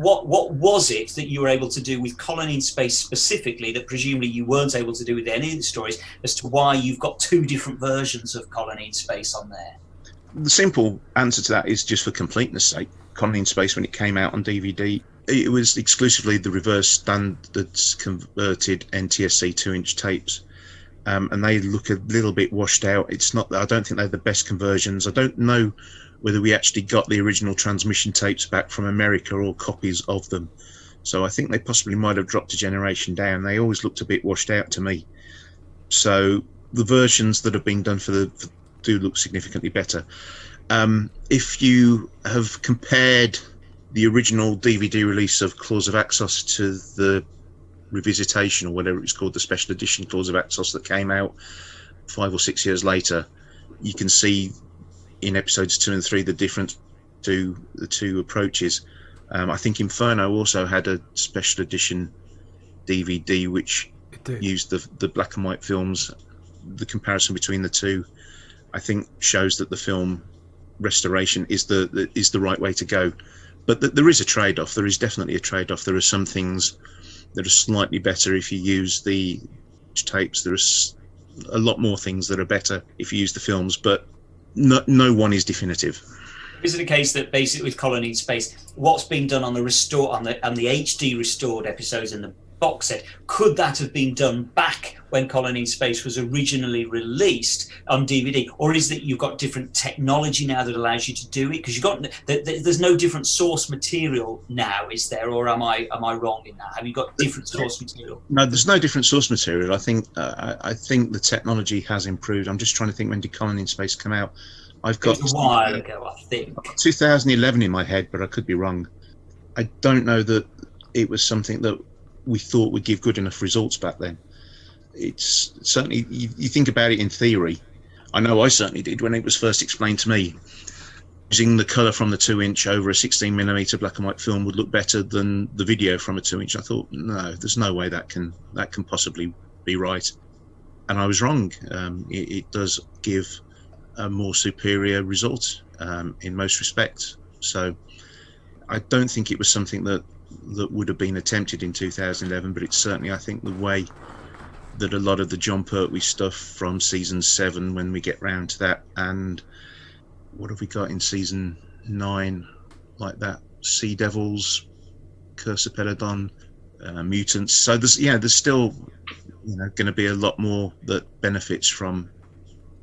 was it that you were able to do with Colony in Space specifically that presumably you weren't able to do with any of the stories, as to why you've got 2 different versions of Colony in Space on there. The simple answer to that is just for completeness sake. Colony in Space, when it came out on DVD, it was exclusively the reverse standards converted NTSC 2-inch tapes. And they look a little bit washed out. It's not that I don't think they're the best conversions. I don't know whether we actually got the original transmission tapes back from America or copies of them. So I think they possibly might have dropped a generation down. They always looked a bit washed out to me. So the versions that have been done do look significantly better. If you have compared the original DVD release of Claws of Axos to the revisitation, or whatever it's called, the special edition Claws of Axos that came out 5 or 6 years later, you can see in episodes 2 and 3 the difference to the 2 approaches. I think Inferno also had a special edition DVD which used the black and white films. The comparison between the 2, I think, shows that the film restoration is the right way to go. But there is a trade-off. There is definitely a trade-off. There are some things that are slightly better if you use the tapes. There are a lot more things that are better if you use the films, but no one is definitive. Is it a case that basically with Colony in Space, what's been done on the HD restored episodes in the box set, could that have been done back when Colony in Space was originally released on DVD, or is that you've got different technology now that allows you to do it? Because there's no different source material now, is there, or am I wrong in that? Have you got different source material? No, there's no different source material. I think the technology has improved. I'm just trying to think, when did Colony in Space come out? I've got it was a while ago, I think. 2011 in my head, but I could be wrong. I don't know that it was something that we thought would give good enough results back then. It's certainly, you think about it in theory. I know I certainly did when it was first explained to me. Using the colour from the 2-inch over a 16mm black and white film would look better than the video from a 2-inch. I thought, no, there's no way that can possibly be right. And I was wrong. It does give a more superior result in most respects. So I don't think it was something that would have been attempted in 2011, but it's certainly, I think, the way that a lot of the John Pertwee stuff from season 7, when we get round to that, and what have we got in season 9, like that? Sea Devils, Curse of Peladon, Mutants. So there's still going to be a lot more that benefits from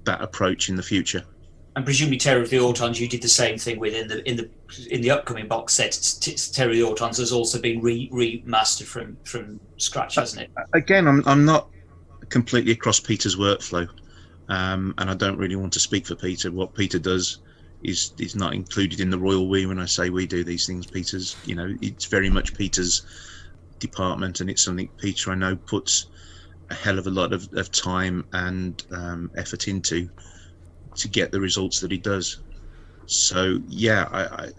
that approach in the future. And presumably Terror of the Autons, you did the same thing with in the upcoming box set. Terror of the Autons has also been remastered from scratch, hasn't it? Again, I'm not completely across Peter's workflow, and I don't really want to speak for Peter. What Peter does is not included in the royal we. When I say we do these things, Peter's, it's very much Peter's department, and it's something Peter, I know, puts a hell of a lot of time and effort into to get the results that he does. So yeah,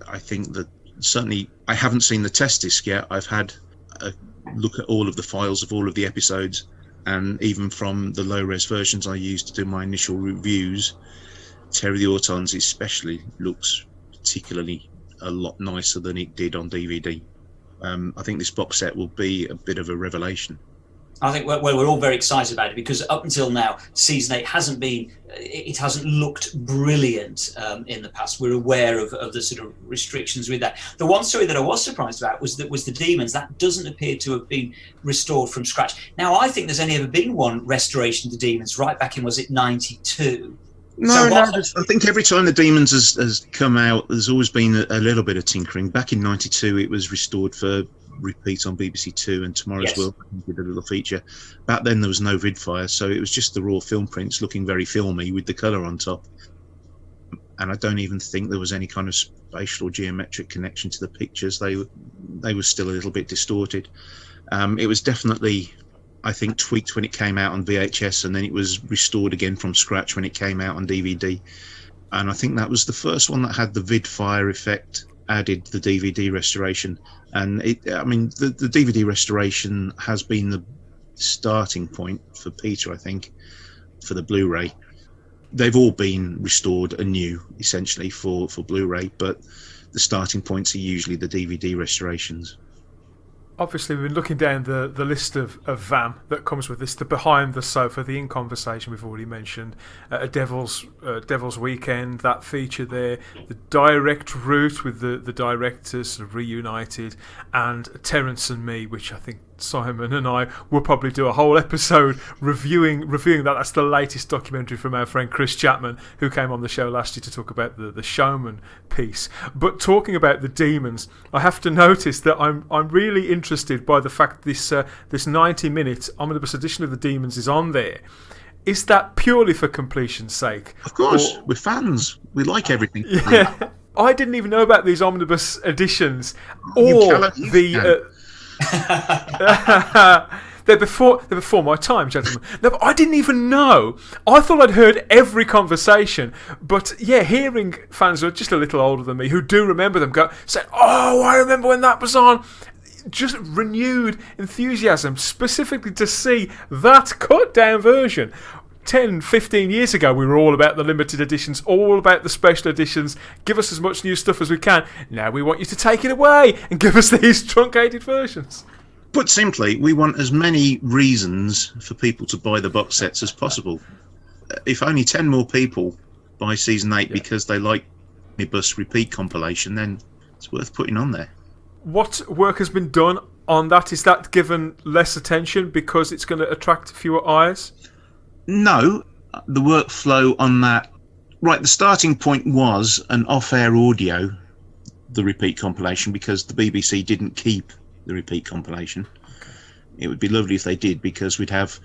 I think that certainly, I haven't seen the test disc yet. I've had a look at all of the files of all of the episodes, and even from the low-res versions I used to do my initial reviews, Terror of the Autons especially looks particularly a lot nicer than it did on DVD. I think this box set will be a bit of a revelation. I think we're all very excited about it, because up until now, season 8 hasn't looked brilliant in the past. We're aware of the sort of restrictions with that. The one story that I was surprised about was the Demons. That doesn't appear to have been restored from scratch. Now, I think there's only ever been one restoration of the Demons, right back in, was it 92? I think every time the Demons has come out, there's always been a little bit of tinkering. Back in 92, it was restored for repeat on BBC Two, and Tomorrow's World did a little feature. Back then there was no vidfire, so it was just the raw film prints looking very filmy with the colour on top. And I don't even think there was any kind of spatial or geometric connection to the pictures. They were still a little bit distorted. It was definitely, I think, tweaked when it came out on VHS, and then it was restored again from scratch when it came out on DVD. And I think that was the first one that had the vidfire effect added, the DVD restoration. And the DVD restoration has been the starting point for Peter, I think, for the Blu-ray. They've all been restored anew, essentially, for Blu-ray, but the starting points are usually the DVD restorations. Obviously, we've been looking down the list of VAM that comes with this. The Behind the Sofa, the In Conversation we've already mentioned, a Devil's Weekend, that feature there, the Direct Route with the directors sort of reunited, and Terence and Me, which I think Simon and I will probably do a whole episode reviewing that. That's the latest documentary from our friend Chris Chapman, who came on the show last year to talk about the Showman piece. But talking about the Demons, I have to notice that I'm really interested by the fact this 90-minute omnibus edition of the Demons is on there. Is that purely for completion's sake? Of course, we're fans. We like everything. Yeah, I didn't even know about these omnibus editions or they're before my time, gentlemen. No, but I didn't even know. I thought I'd heard every conversation, but yeah, hearing fans who are just a little older than me who do remember them say, "Oh, I remember when that was on." Just renewed enthusiasm, specifically to see that cut down version. 10, 15 years ago, we were all about the limited editions, all about the special editions. Give us as much new stuff as we can. Now we want you to take it away and give us these truncated versions. Put simply, we want as many reasons for people to buy the box sets as possible. If only 10 more people buy season 8 because they like Omnibus Repeat compilation, then it's worth putting on there. What work has been done on that? Is that given less attention because it's going to attract fewer eyes? No, the workflow on that, right, the starting point was an off-air audio, the repeat compilation, because the BBC didn't keep the repeat compilation. Okay. It would be lovely if they did, because we'd have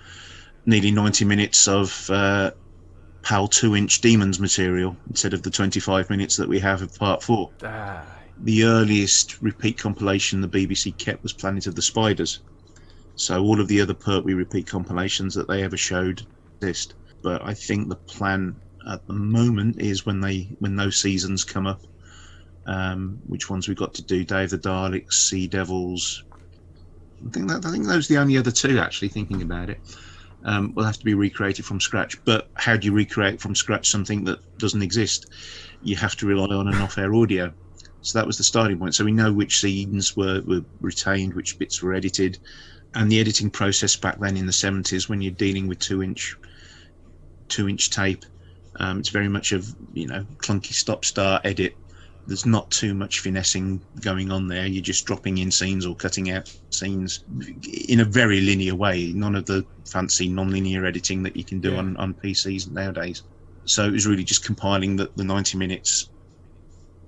nearly 90 minutes of PAL 2-inch Demons material instead of the 25 minutes that we have of part 4. the earliest repeat compilation the BBC kept was Planet of the Spiders. So all of the other Pertwee repeat compilations that they ever showed exist. But I think the plan at the moment is when those seasons come up, which ones we got to do, Day of the Daleks, Sea Devils. I think those are the only other two, actually, thinking about it. Will have to be recreated from scratch. But how do you recreate from scratch something that doesn't exist? You have to rely on an off-air audio. So that was the starting point. So we know which scenes were retained, which bits were edited, and the editing process back then in the 70s, when you're dealing with 2-inch tape, it's very much of clunky stop-start edit. There's not too much finessing going on there. You're just dropping in scenes or cutting out scenes in a very linear way. None of the fancy non-linear editing that you can do on PCs nowadays. So it was really just compiling the 90 minutes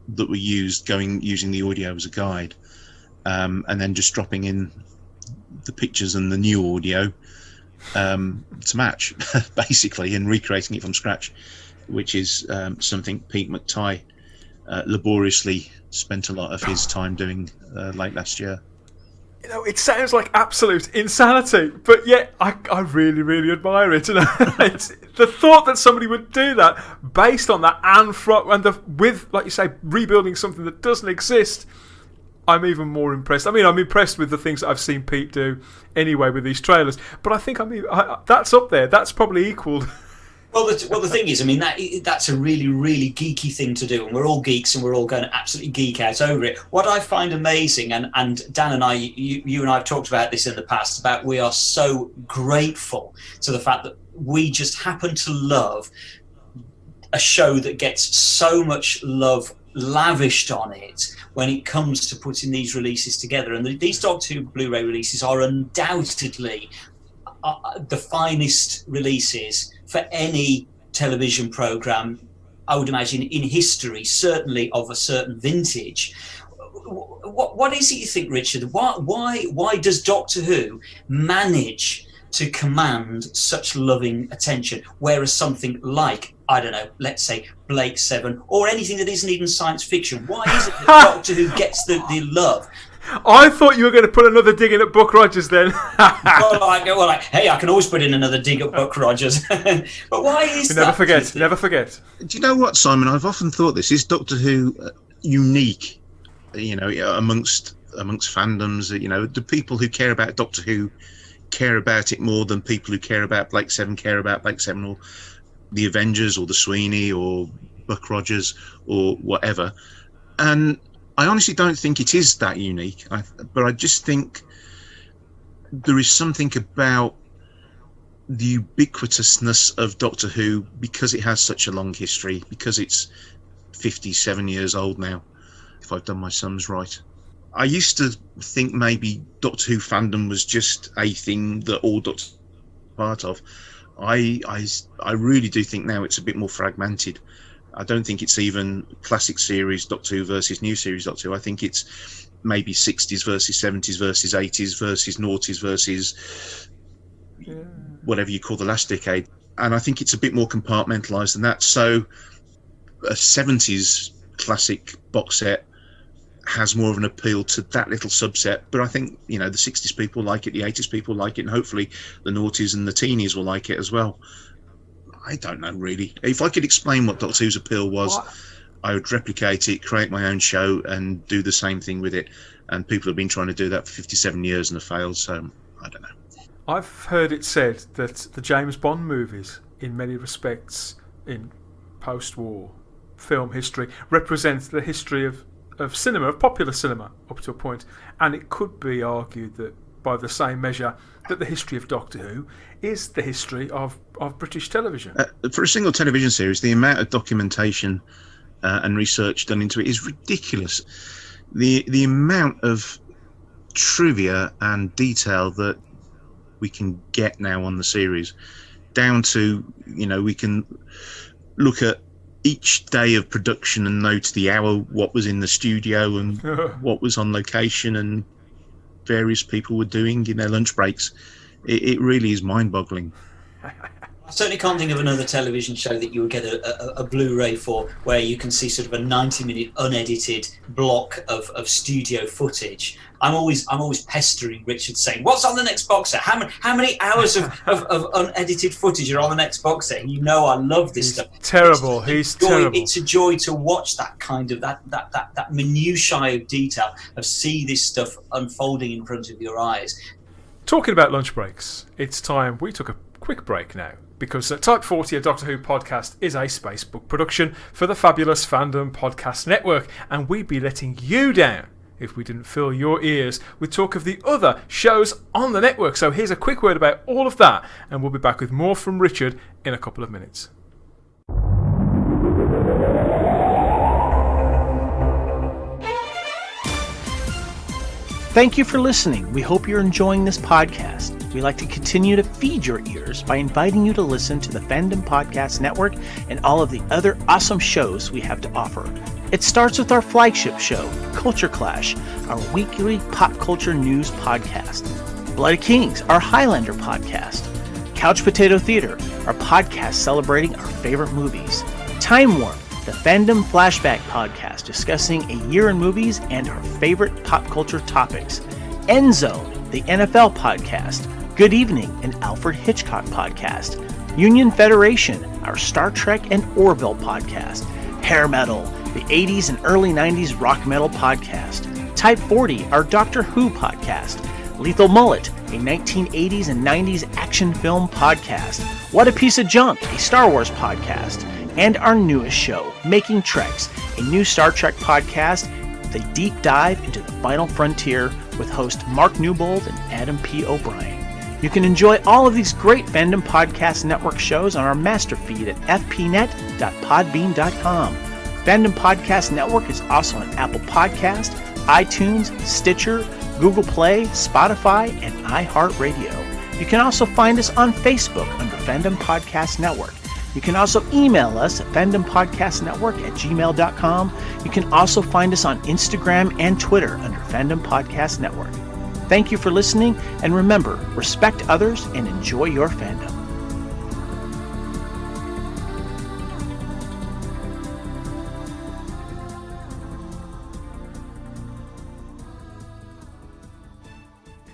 that were using the audio as a guide, and then just dropping in the pictures and the new audio to match, basically, and recreating it from scratch, which is something Pete McTighe laboriously spent a lot of his time doing late last year. It sounds like absolute insanity, but yet I really, really admire it. And it's the thought that somebody would do that based on that, with, like you say, rebuilding something that doesn't exist. I'm even more impressed. I mean, I'm impressed with the things that I've seen Pete do anyway with these trailers, but I think that's up there. That's probably equalled. Well, the thing is, I mean, that's a really, really geeky thing to do, and we're all geeks, and we're all going to absolutely geek out over it. What I find amazing, and Dan and I, you and I have talked about this in the past, about we are so grateful to the fact that we just happen to love a show that gets so much love lavished on it when it comes to putting these releases together. And these Doctor Who Blu-ray releases are undoubtedly the finest releases for any television programme, I would imagine, in history, certainly of a certain vintage. What is it you think, Richard? Why does Doctor Who manage to command such loving attention, whereas something like, I don't know, let's say Blake 7, or anything that isn't even science fiction, why is it that Doctor Who gets the love? I thought you were going to put another dig in at Buck Rogers then. Hey, I can always put in another dig at Buck Rogers. But why is that? Never forget. Do you know what, Simon? I've often thought this. Is Doctor Who unique, amongst fandoms? Do people who care about Doctor Who care about it more than people who care about Blake 7 care about Blake 7, or the Avengers, or the Sweeney, or Buck Rogers, or whatever? And I honestly don't think it is that unique, but I just think there is something about the ubiquitousness of Doctor Who, because it has such a long history, because it's 57 years old now, if I've done my sums right. I used to think maybe Doctor Who fandom was just a thing that all Doctors are part of. I really do think now it's a bit more fragmented. I don't think it's even classic series Doctor Who versus new series Doctor Who. I think it's maybe 60s versus 70s versus 80s versus noughties versus whatever you call the last decade. And I think it's a bit more compartmentalised than that. So a 70s classic box set has more of an appeal to that little subset. But I think, the 60s people like it, the 80s people like it, and hopefully the noughties and the teenies will like it as well. I don't know, really. If I could explain what Doctor Who's appeal was, I would replicate it, create my own show, and do the same thing with it. And people have been trying to do that for 57 years and have failed, so I don't know. I've heard it said that the James Bond movies, in many respects, in post-war film history, represent the history of cinema, of popular cinema, up to a point. And it could be argued that, by the same measure, that the history of Doctor Who is the history of British television. For a single television series, the amount of documentation and research done into it is ridiculous. The amount of trivia and detail that we can get now on the series, down to, we can look at each day of production and know to the hour what was in the studio and what was on location and various people were doing in their lunch breaks. It really is mind-boggling. I certainly can't think of another television show that you would get a Blu-ray for where you can see sort of a 90-minute unedited block of studio footage. I'm always pestering Richard, saying, "What's on the next box set? How many hours of unedited footage are on the next box set?" And you know I love this stuff. Terrible. He's terrible. It's a joy to watch that kind of that minutiae of detail, of see this stuff unfolding in front of your eyes. Talking about lunch breaks, it's time we took a quick break now, because Type 40, a Doctor Who podcast, is a Spacebook production for the fabulous Fandom Podcast Network, and we'd be letting you down if we didn't fill your ears with talk of the other shows on the network. So here's a quick word about all of that, and we'll be back with more from Richard in a couple of minutes. Thank you for listening. We hope you're enjoying this podcast. We like to continue to feed your ears by inviting you to listen to the Fandom Podcast Network and all of the other awesome shows we have to offer. It starts with our flagship show, Culture Clash, our weekly pop culture news podcast. Bloody Kings, our Highlander podcast. Couch Potato Theater, our podcast celebrating our favorite movies. Time Warp, the Fandom Flashback podcast discussing a year in movies and our favorite pop culture topics. End Zone, the NFL podcast. Good Evening, an Alfred Hitchcock podcast. Union Federation, our Star Trek and Orville podcast. Hair Metal, the 80s and early 90s rock metal podcast. Type 40, our Doctor Who podcast. Lethal Mullet, a 1980s and 90s action film podcast. What a Piece of Junk, a Star Wars podcast. And our newest show, Making Treks, a new Star Trek podcast with a deep dive into the final frontier with host Mark Newbold and Adam P. O'Brien. You can enjoy all of these great Fandom Podcast Network shows on our master feed at fpnet.podbean.com. Fandom Podcast Network is also on Apple Podcast, iTunes, Stitcher, Google Play, Spotify, and iHeart Radio. You can also find us on Facebook under Fandom Podcast Network. You can also email us at fandompodcastnetwork@gmail.com. You can also find us on Instagram and Twitter under Fandom Podcast Network. Thank you for listening, and remember, respect others and enjoy your fandom.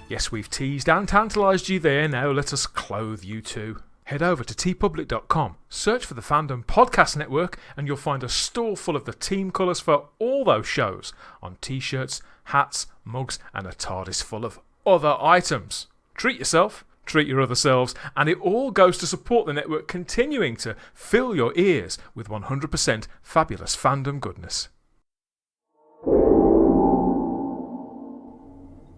Yes, we've teased and tantalised you there. Now let us clothe you too. Head over to tpublic.com, search for the Fandom Podcast Network, and you'll find a store full of the team colours for all those shows on t-shirts, hats, mugs, and a TARDIS full of other items. Treat yourself, treat your other selves, and it all goes to support the network continuing to fill your ears with 100% fabulous fandom goodness.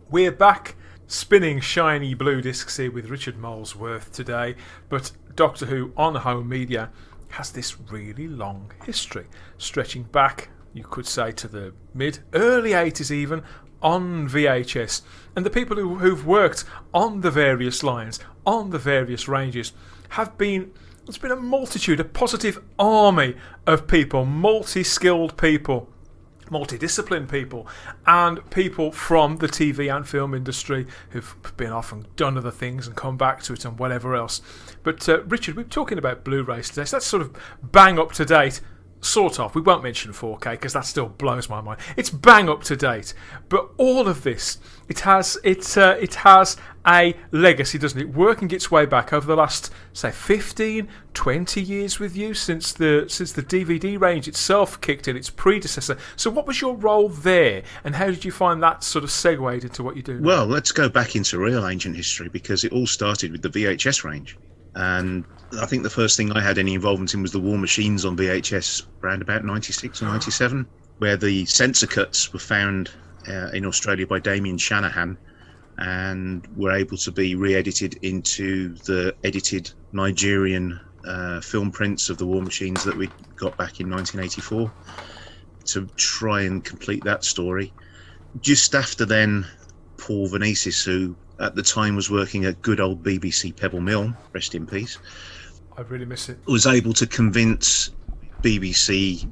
We're back, spinning shiny blue discs here with Richard Molesworth today, but Doctor Who on home media has this really long history, stretching back, you could say, to the early 80s even, on VHS. And the people who've worked on the various lines, on the various ranges, it's been a multitude, a positive army of people, multi-skilled people, multidisciplined people, and people from the TV and film industry who've been off and done other things and come back to it and whatever else. But Richard, we're talking about Blu-rays today, so that's sort of bang up to date. Sort of. We won't mention 4K because that still blows my mind. It's bang up to date. But all of this, it has a legacy, doesn't it? Working its way back over the last, say, 15, 20 years with you since the DVD range itself kicked in, its predecessor. So what was your role there, and how did you find that sort of segued into what you do now? Well, let's go back into real ancient history, because it all started with the VHS range. And I think the first thing I had any involvement in was the War Machines on VHS around about 96 or 97, where the censor cuts were found in Australia by Damien Shanahan and were able to be re-edited into the edited Nigerian film prints of the War Machines that we got back in 1984 to try and complete that story. Just after then, Paul Venesis, who at the time was working at good old BBC Pebble Mill, rest in peace, I really miss it, was able to convince BBC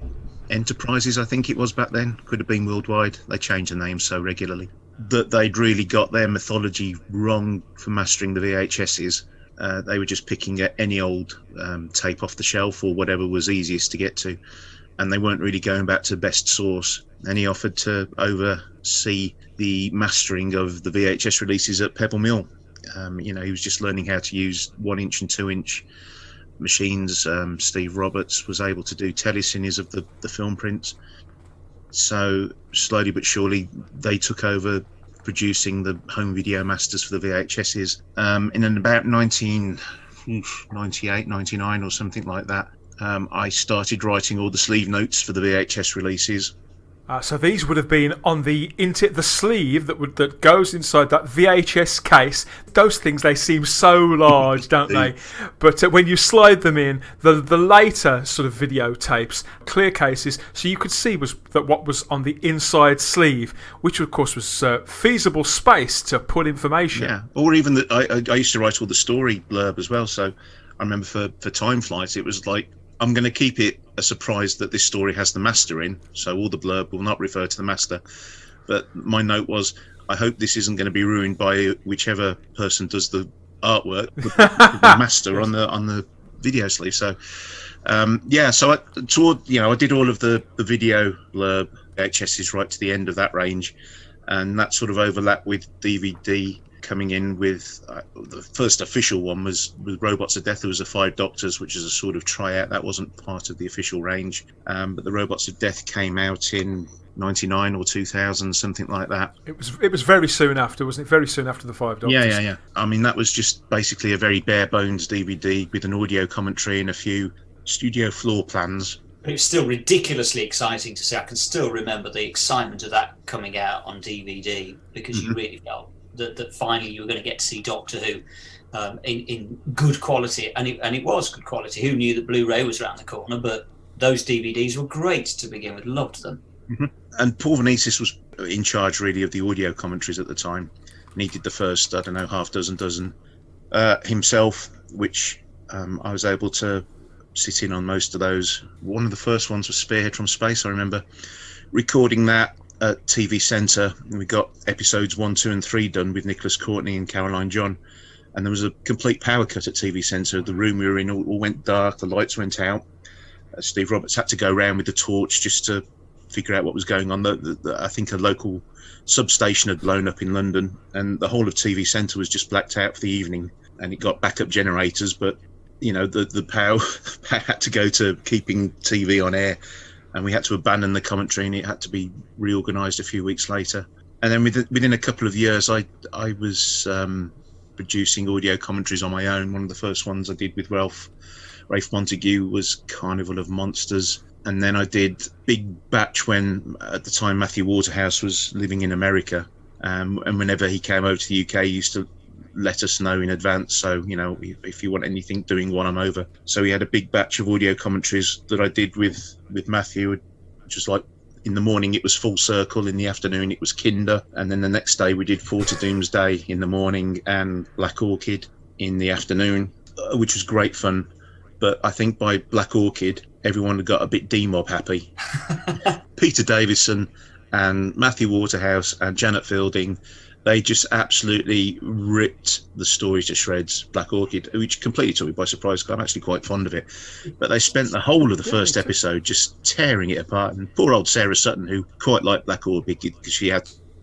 Enterprises, I think it was back then, could have been Worldwide, they change the name so regularly, that they'd really got their mythology wrong for mastering the VHSs, They were just picking at any old tape off the shelf or whatever was easiest to get to, and they weren't really going back to best source. And he offered to oversee the mastering of the VHS releases at Pebble Mill. He was just learning how to use 1-inch and 2-inch machines. Steve Roberts was able to do telecines of the film prints. So slowly but surely they took over producing the home video masters for the VHSs. In about 1998, 99 or something like that, I started writing all the sleeve notes for the VHS releases. So these would have been on the sleeve that goes inside that VHS case. Those things, they seem so large, don't they? But when you slide them in, the later sort of videotapes, clear cases, so you could see what was on the inside sleeve, which of course was feasible space to put information. Yeah, or even I used to write all the story blurb as well. So I remember for Time Flight, it was like, I'm going to keep it a surprise that this story has the master in, so all the blurb will not refer to the master. But my note was, I hope this isn't going to be ruined by whichever person does the artwork with the master on the video sleeve. So so I did all of the video blurb VHSs right to the end of that range, and that sort of overlapped with DVD coming in with the first official one was Robots of Death. There was a 5 Doctors, which is a sort of tryout that wasn't part of the official range, but the Robots of Death came out in 99 or 2000, something like that. It was very soon after, wasn't it? Very soon after the 5 Doctors. Yeah. I mean, that was just basically a very bare bones DVD with an audio commentary and a few studio floor plans. But it was still ridiculously exciting to see. I can still remember the excitement of that coming out on DVD, because you really felt that finally you were going to get to see Doctor Who in good quality, and it was good quality. Who knew that Blu-ray was around the corner? But those DVDs were great to begin with. Loved them. Mm-hmm. And Paul Venesis was in charge really of the audio commentaries at the time, and he did the first, half dozen himself, which I was able to sit in on most of those. One of the first ones was Spearhead from Space. I remember recording that at TV Centre. We got episodes 1, 2 and 3 done with Nicholas Courtney and Caroline John, and there was a complete power cut at TV Centre. The room we were in all went dark, the lights went out. Steve Roberts had to go around with the torch just to figure out what was going on. I think a local substation had blown up in London, and the whole of TV Centre was just blacked out for the evening, and it got backup generators, but the power had to go to keeping TV on air, and we had to abandon the commentary, and it had to be reorganised a few weeks later. And then within a couple of years, I was producing audio commentaries on my own. One of the first ones I did with Rafe Montague was Carnival of Monsters. And then I did Big Batch when, at the time, Matthew Waterhouse was living in America. And whenever he came over to the UK, he used to let us know in advance. So, if you want anything doing while I'm over. So he had a big batch of audio commentaries that I did with Matthew, which was like, in the morning it was Full Circle, in the afternoon it was Kinder, and then the next day we did Four to Doomsday in the morning and Black Orchid in the afternoon, which was great fun. But I think by Black Orchid, everyone had got a bit D-Mob happy. Peter Davison and Matthew Waterhouse and Janet Fielding, they just absolutely ripped the story to shreds, Black Orchid, which completely took me by surprise, because I'm actually quite fond of it. But they spent the whole of the first episode just tearing it apart. And poor old Sarah Sutton, who quite liked Black Orchid, because she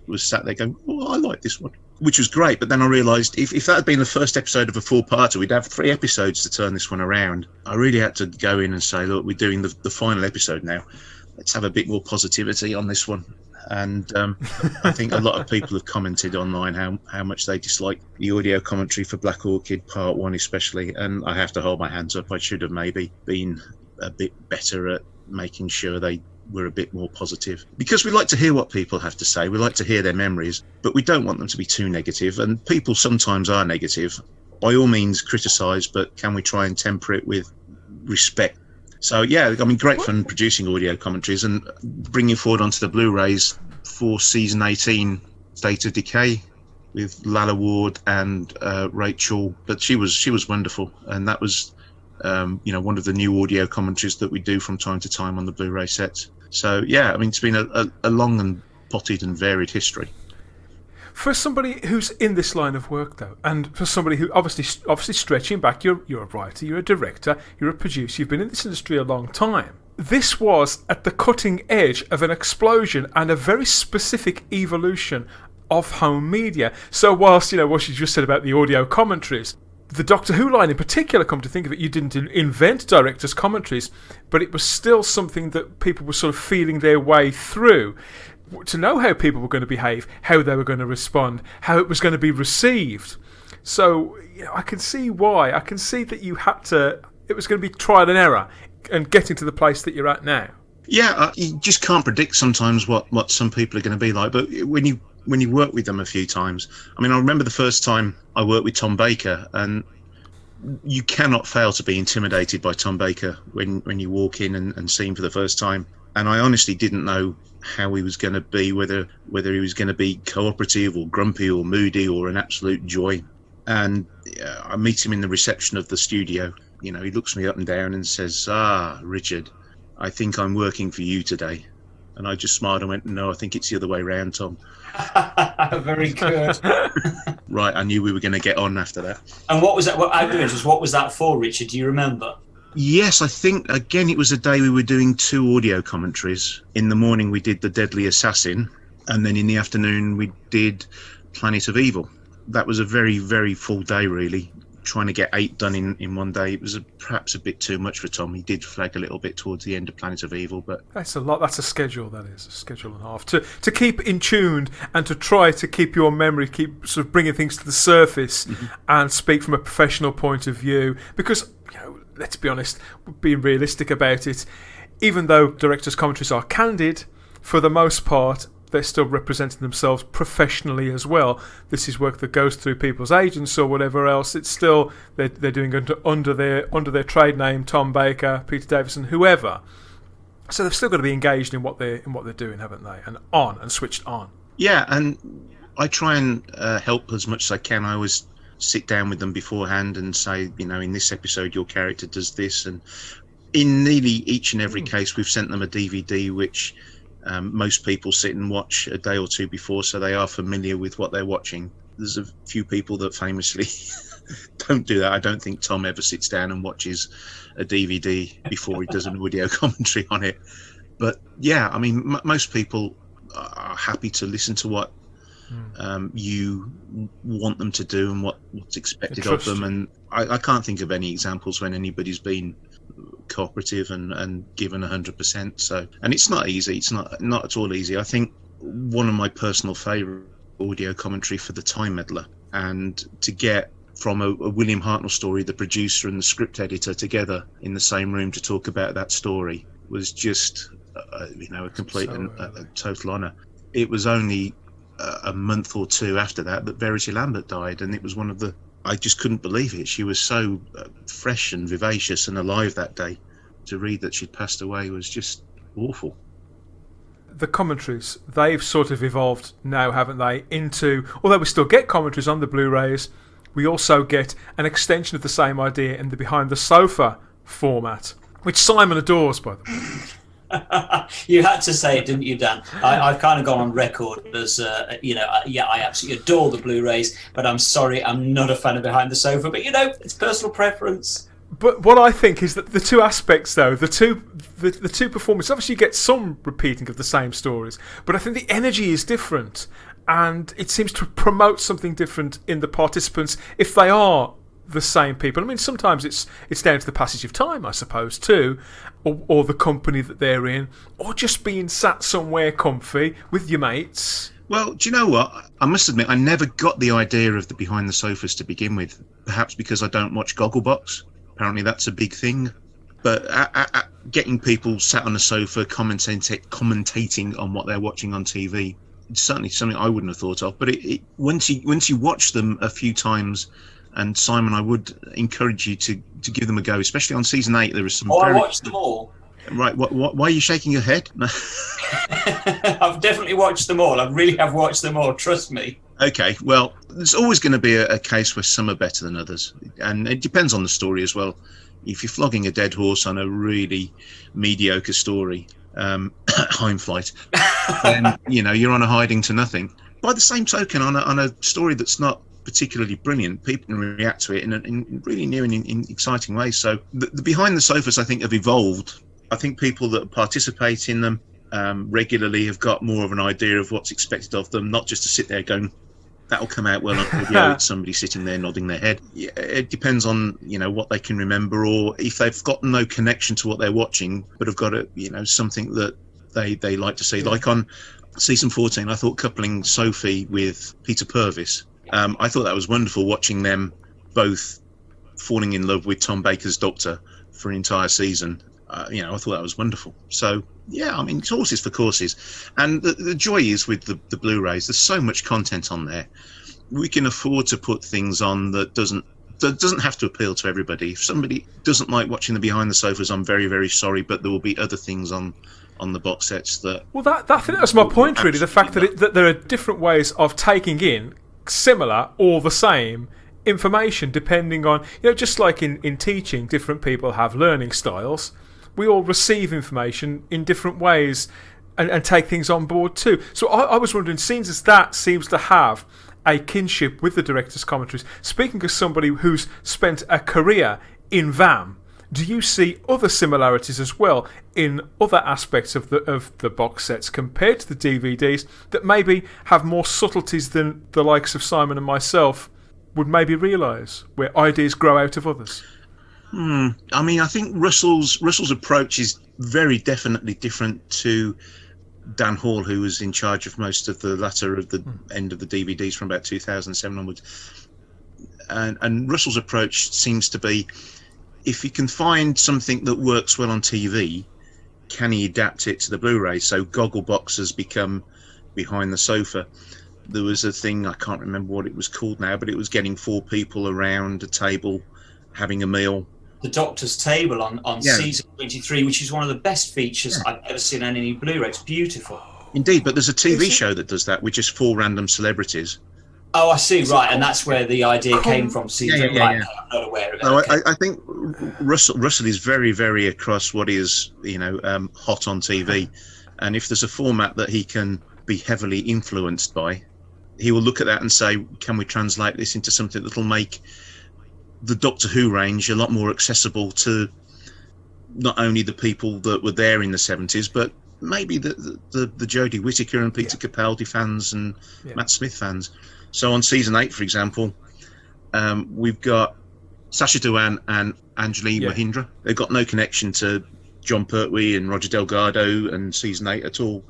was sat there going, oh, I like this one, which was great. But then I realised if that had been the first episode of a 4-parter, we'd have 3 episodes to turn this one around. I really had to go in and say, look, we're doing the final episode now. Let's have a bit more positivity on this one. And I think a lot of people have commented online how much they dislike the audio commentary for Black Orchid Part 1 especially, and I have to hold my hands up. I should have maybe been a bit better at making sure they were a bit more positive, because we like to hear what people have to say, we like to hear their memories, but we don't want them to be too negative, and people sometimes are negative. By all means criticise, but can we try and temper it with respect? So yeah, I mean, great fun producing audio commentaries and bringing forward onto the Blu-rays for season 18, State of Decay, with Lalla Ward and Rachel. But she was wonderful, and that was one of the new audio commentaries that we do from time to time on the Blu-ray sets. So yeah, I mean, it's been a long and potted and varied history. For somebody who's in this line of work, though, and for somebody who obviously stretching back, you're a writer, you're a director, you're a producer, you've been in this industry a long time. This was at the cutting edge of an explosion and a very specific evolution of home media. So whilst, what you just said about the audio commentaries, the Doctor Who line in particular, come to think of it, you didn't invent director's commentaries, but it was still something that people were sort of feeling their way through to know how people were going to behave, how they were going to respond, how it was going to be received. So I can see why. I can see that it was going to be trial and error and getting to the place that you're at now. Yeah, you just can't predict sometimes what some people are going to be like. But when you work with them a few times, I remember the first time I worked with Tom Baker, and you cannot fail to be intimidated by Tom Baker when you walk in and see him for the first time. And I honestly didn't know how he was going to be, whether he was going to be cooperative or grumpy or moody or an absolute joy. And I meet him in the reception of the studio. He looks me up and down and says, Richard, I think I'm working for you today. And I just smiled and went, no, I think it's the other way around, Tom. Very good. Right, I knew we were going to get on after that. And what was that? What was that for, Richard? Do you remember? Yes, I think, again, it was a day we were doing 2 audio commentaries. In the morning, we did The Deadly Assassin, and then in the afternoon, we did Planet of Evil. That was a very, very full day, really. Trying to get 8 done in one day, it was perhaps a bit too much for Tom. He did flag a little bit towards the end of Planet of Evil, but that's a lot. That's a schedule. That is a schedule and a half to keep in tune and to try to keep your memory, keep sort of bringing things to the surface, and speak from a professional point of view. Because let's be honest, being realistic about it, even though directors' commentaries are candid, for the most part, they're still representing themselves professionally as well. This is work that goes through people's agents or whatever else. It's still they're doing under their trade name, Tom Baker, Peter Davison, whoever. So they've still got to be engaged in what they're doing, haven't they? And switched on. Yeah, and I try and help as much as I can. I always sit down with them beforehand and say, in this episode your character does this, and in nearly each and every case we've sent them a DVD which most people sit and watch a day or two before, so they are familiar with what they're watching. There's a few people that famously don't do that. I don't think Tom ever sits down and watches a DVD before he does an audio commentary on it. But yeah, most people are happy to listen to what you want them to do and what's expected of them. And I can't think of any examples when anybody's been cooperative and given 100%. So, and it's not easy. It's not at all easy. I think one of my personal favourite audio commentary for The Time Meddler, and to get from a William Hartnell story, the producer and the script editor together in the same room to talk about that story was just a complete a total honour. It was only a month or two after that Verity Lambert died, and it was one of the, I just couldn't believe it. She was so fresh and vivacious and alive that day. To read that she'd passed away was just awful. The commentaries, they've sort of evolved now, haven't they, into, although we still get commentaries on the Blu-rays, we also get an extension of the same idea in the Behind the Sofa format, which Simon adores, by the way. You had to say it, didn't you, Dan? I've kind of gone on record as, I absolutely adore the Blu-rays, but I'm sorry, I'm not a fan of Behind the Sofa. But, it's personal preference. But what I think is that the two aspects, though, the two performances, obviously you get some repeating of the same stories, but I think the energy is different, and it seems to promote something different in the participants if they are the same people. Sometimes it's down to the passage of time, I suppose, too, or the company that they're in, or just being sat somewhere comfy with your mates. Well, do you know what? I must admit, I never got the idea of the Behind the Sofas to begin with, perhaps because I don't watch Gogglebox. Apparently that's a big thing. But getting people sat on a sofa commentating on what they're watching on TV, it's certainly something I wouldn't have thought of. But once you watch them a few times, and Simon, I would encourage you to give them a go, especially on season 8. There is some. I watched them all. Right. Why are you shaking your head? I've definitely watched them all. I really have watched them all. Trust me. Okay. Well, there's always going to be a case where some are better than others, and it depends on the story as well. If you're flogging a dead horse on a really mediocre story, Heimflight, then you're on a hiding to nothing. by the same token, on a story that's not particularly brilliant, people can react to it in really new and in exciting ways. So the behind the sofas, I think, have evolved. I think people that participate in them regularly have got more of an idea of what's expected of them, not just to sit there going, that'll come out well on video. It's somebody sitting there nodding their head. Yeah, it depends on, you know, what they can remember, or if they've got no connection to what they're watching, but have got a, you know, something that they like to see. Like on season 14, I thought coupling Sophie with Peter Purvis, I thought that was wonderful, watching them both falling in love with Tom Baker's Doctor for an entire season. You know, I thought that was wonderful. So yeah, I mean, it's horses for courses. And the joy is with the Blu-rays, there's so much content on there. We can afford to put things on that doesn't have to appeal to everybody. If somebody doesn't like watching the behind the sofas, I'm very, very sorry, but there will be other things on the box sets that... Well, I think that's my point, really. The fact that there are different ways of taking in similar or the same information, depending on, you know, just like in teaching, different people have learning styles. We all receive information in different ways and take things on board too. So I was wondering, scenes as that seems to have a kinship with the director's commentaries. Speaking as somebody who's spent a career in VAM, do you see other similarities as well in other aspects of the box sets compared to the DVDs that maybe have more subtleties than the likes of Simon and myself would maybe realise, where ideas grow out of others? I mean, I think Russell's approach is very definitely different to Dan Hall, who was in charge of most of the latter of the end of the DVDs from about 2007 onwards. And Russell's approach seems to be, if you can find something that works well on TV, can he adapt it to the Blu-ray? So Gogglebox has become behind the sofa. There was a thing, I can't remember what it was called now, but it was getting 4 people around a table having a meal. The Doctor's Table on season 23, which is one of the best features I've ever seen on any Blu-ray. It's beautiful. Indeed, but there's a TV show that does that with just 4 random celebrities. Oh, I see. Right, and that's where the idea came from. Season right. I'm not aware of it. No, I think Russell is very, very across what is, you know, hot on TV, and if there's a format that he can be heavily influenced by, he will look at that and say, can we translate this into something that'll make the Doctor Who range a lot more accessible to not only the people that were there in the 70s, but maybe the Jodie Whittaker and Peter Capaldi fans and Matt Smith fans. So on season 8, for example, we've got Sacha Dhawan and Anjali Mahindra. They've got no connection to John Pertwee and Roger Delgado and season 8 at all.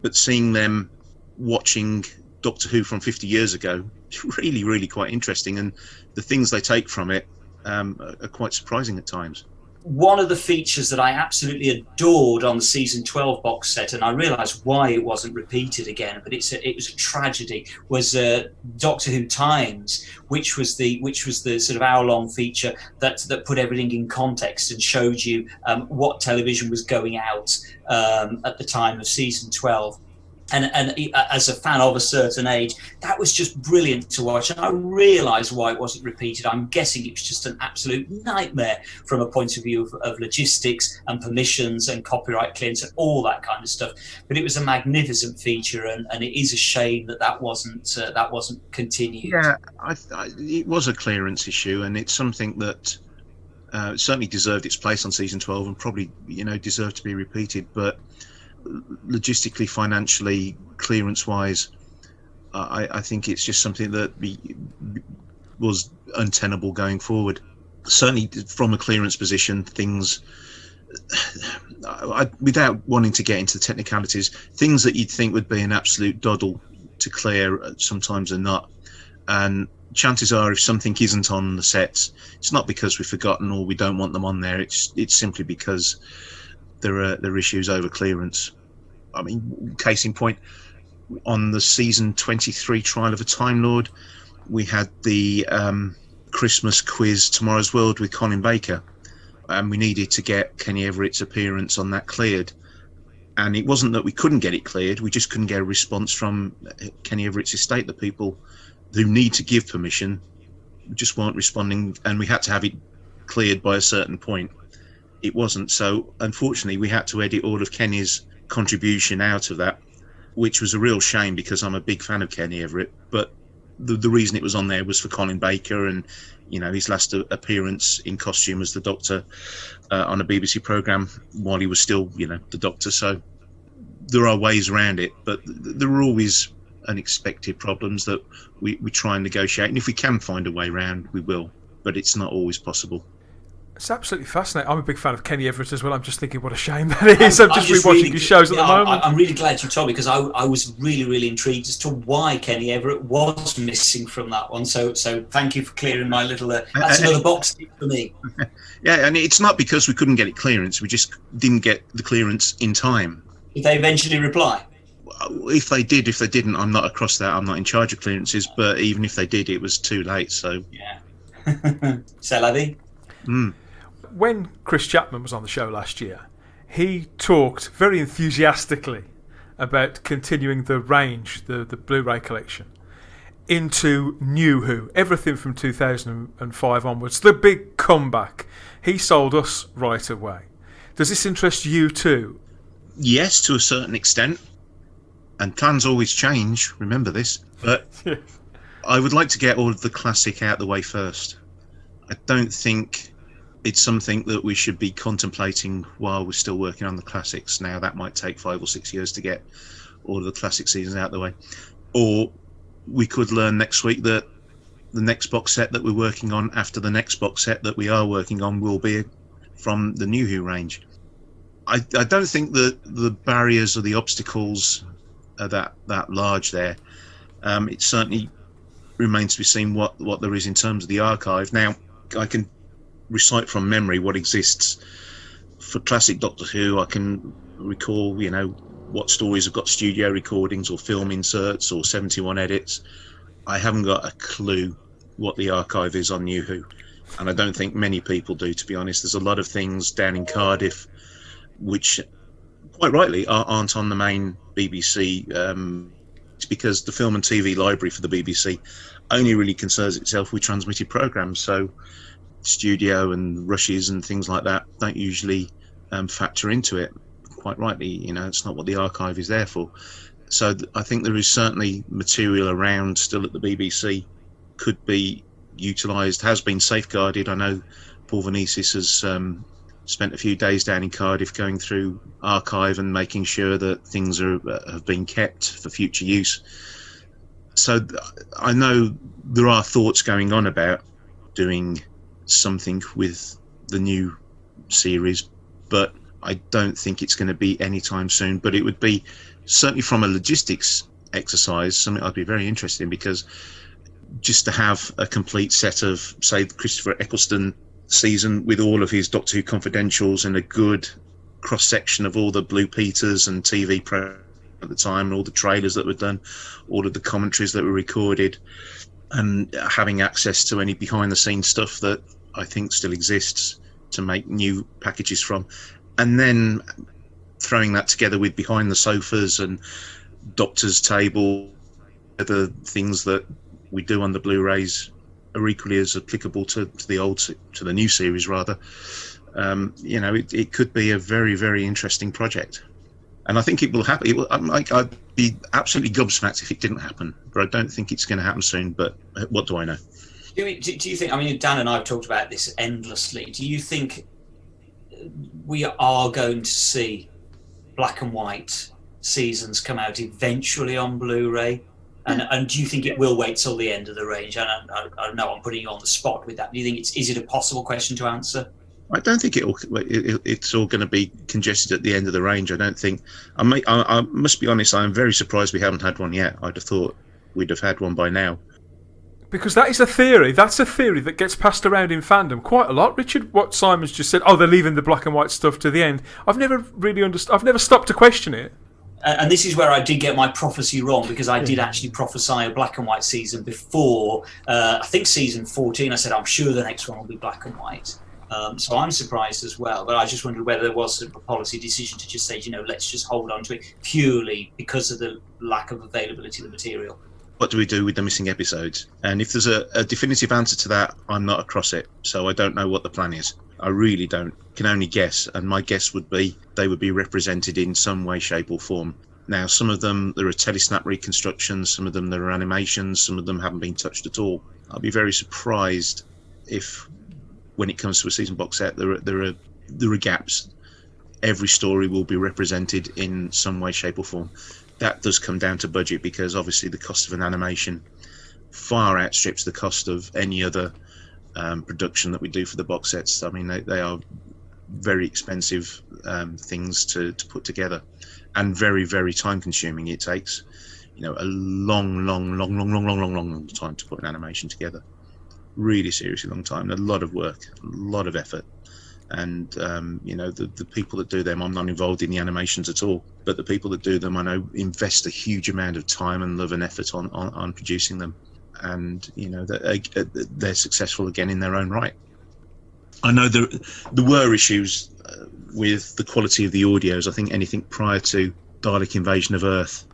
But seeing them watching Doctor Who from 50 years ago, really, really quite interesting. And the things they take from it are quite surprising at times. One of the features that I absolutely adored on the season 12 box set, and I realised why it wasn't repeated again, but it was a tragedy, was Doctor Who Times, which was the sort of hour-long feature that put everything in context and showed you what television was going out at the time of season 12. And as a fan of a certain age, that was just brilliant to watch. And I realised why it wasn't repeated. I'm guessing it was just an absolute nightmare from a point of view of logistics and permissions and copyright clearance and all that kind of stuff. But it was a magnificent feature, and it is a shame that wasn't continued. Yeah, it was a clearance issue, and it's something that certainly deserved its place on season 12 and probably, you know, deserved to be repeated. But logistically, financially, clearance-wise, I think it's just something that was untenable going forward. Certainly, from a clearance position, things, without wanting to get into the technicalities, things that you'd think would be an absolute doddle to clear sometimes are not. And chances are, if something isn't on the sets, it's not because we've forgotten or we don't want them on there. It's simply because there are issues over clearance. I mean, case in point, on the season 23 Trial of a Time Lord, we had the Christmas quiz Tomorrow's World with Colin Baker, and we needed to get Kenny Everett's appearance on that cleared. And it wasn't that we couldn't get it cleared, we just couldn't get a response from Kenny Everett's estate. The people who need to give permission just weren't responding, and we had to have it cleared by a certain point. It wasn't, so unfortunately we had to edit all of Kenny's contribution out of that, which was a real shame because I'm a big fan of Kenny Everett. But the reason it was on there was for Colin Baker and, you know, his last appearance in costume as the Doctor on a BBC programme while he was still, you know, the Doctor. So there are ways around it, but there are always unexpected problems that we try and negotiate. And if we can find a way around, we will. But it's not always possible. It's absolutely fascinating. I'm a big fan of Kenny Everett as well. I'm just thinking what a shame that is. I'm just rewatching his shows at the moment. I'm really glad you told me, because I was really, really intrigued as to why Kenny Everett was missing from that one. So thank you for clearing my little... that's another box for me. Yeah, and it's not because we couldn't get it clearance. We just didn't get the clearance in time. Did they eventually reply? If they did, if they didn't, I'm not across that. I'm not in charge of clearances. But even if they did, it was too late. So yeah. C'est la vie. When Chris Chapman was on the show last year, he talked very enthusiastically about continuing the range, the Blu-ray collection, into New Who, everything from 2005 onwards, the big comeback. He sold us right away. Does this interest you too? Yes, to a certain extent. And plans always change, remember this. But I would like to get all of the classic out the way first. I don't think it's something that we should be contemplating while we're still working on the classics. Now, that might take 5 or 6 years to get all of the classic seasons out the way. Or we could learn next week that the next box set that we're working on after the next box set that we are working on will be from the New Who range. I don't think that the barriers or the obstacles are that large there. It certainly remains to be seen what there is in terms of the archive. Now, I can recite from memory what exists for classic Doctor Who. I can recall, you know, what stories have got studio recordings or film inserts or 71 edits. I haven't got a clue what the archive is on New Who, and I don't think many people do, to be honest. There's a lot of things down in Cardiff which, quite rightly, aren't on the main BBC. It's because the film and TV library for the BBC only really concerns itself with transmitted programmes, so studio and rushes and things like that don't usually factor into it. Quite rightly, you know, it's not what the archive is there for. So I think there is certainly material around still at the BBC, could be utilised, has been safeguarded. I know Paul Venices has spent a few days down in Cardiff going through archive and making sure that things have been kept for future use. So I know there are thoughts going on about doing something with the new series, but I don't think it's going to be anytime soon. But it would be, certainly from a logistics exercise, something I'd be very interested in, because just to have a complete set of, say, the Christopher Eccleston season with all of his Doctor Who confidentials and a good cross-section of all the Blue Peters and TV pro at the time and all the trailers that were done, all of the commentaries that were recorded, and having access to any behind-the-scenes stuff that I think still exists to make new packages from, and then throwing that together with Behind the Sofas and Doctor's Table, the things that we do on the Blu-rays are equally as applicable to the new series rather. You know, it could be a very, very interesting project, and I think it will happen. I'd be absolutely gobsmacked if it didn't happen, but I don't think it's going to happen soon. But what do I know? Do you think? I mean, Dan and I have talked about this endlessly. Do you think we are going to see black and white seasons come out eventually on Blu-ray? And do you think it will wait till the end of the range? And I know I'm putting you on the spot with that. Do you think is it a possible question to answer? I don't think it's all going to be congested at the end of the range. I don't think. I must be honest, I'm very surprised we haven't had one yet. I'd have thought we'd have had one by now. Because that is a theory. That's a theory that gets passed around in fandom quite a lot. Richard, what Simon's just said, they're leaving the black and white stuff to the end. I've never really understood. I've never stopped to question it. And this is where I did get my prophecy wrong, because I did actually prophesy a black and white season before, I think season 14. I said, I'm sure the next one will be black and white. So I'm surprised as well. But I just wondered whether there was a policy decision to just say, let's just hold on to it purely because of the lack of availability of the material. What do we do with the missing episodes? And if there's a definitive answer to that, I'm not across it. So I don't know what the plan is. I really don't. Can only guess. And my guess would be they would be represented in some way, shape or form. Now, some of them, there are telesnap reconstructions, some of them there are animations, some of them haven't been touched at all. I'll be very surprised if, when it comes to a season box set, there are gaps. Every story will be represented in some way, shape or form. That does come down to budget, because obviously the cost of an animation far outstrips the cost of any other production that we do for the box sets. I mean, they are very expensive things to put together, and very, very time consuming. It takes, a long time to put an animation together. Really seriously long time, a lot of work, a lot of effort. And the people that do them, I'm not involved in the animations at all, but the people that do them, I know, invest a huge amount of time and love and effort on producing them, and they're successful again in their own right. I know there were issues with the quality of the audios. I think anything prior to Dalek Invasion of Earth,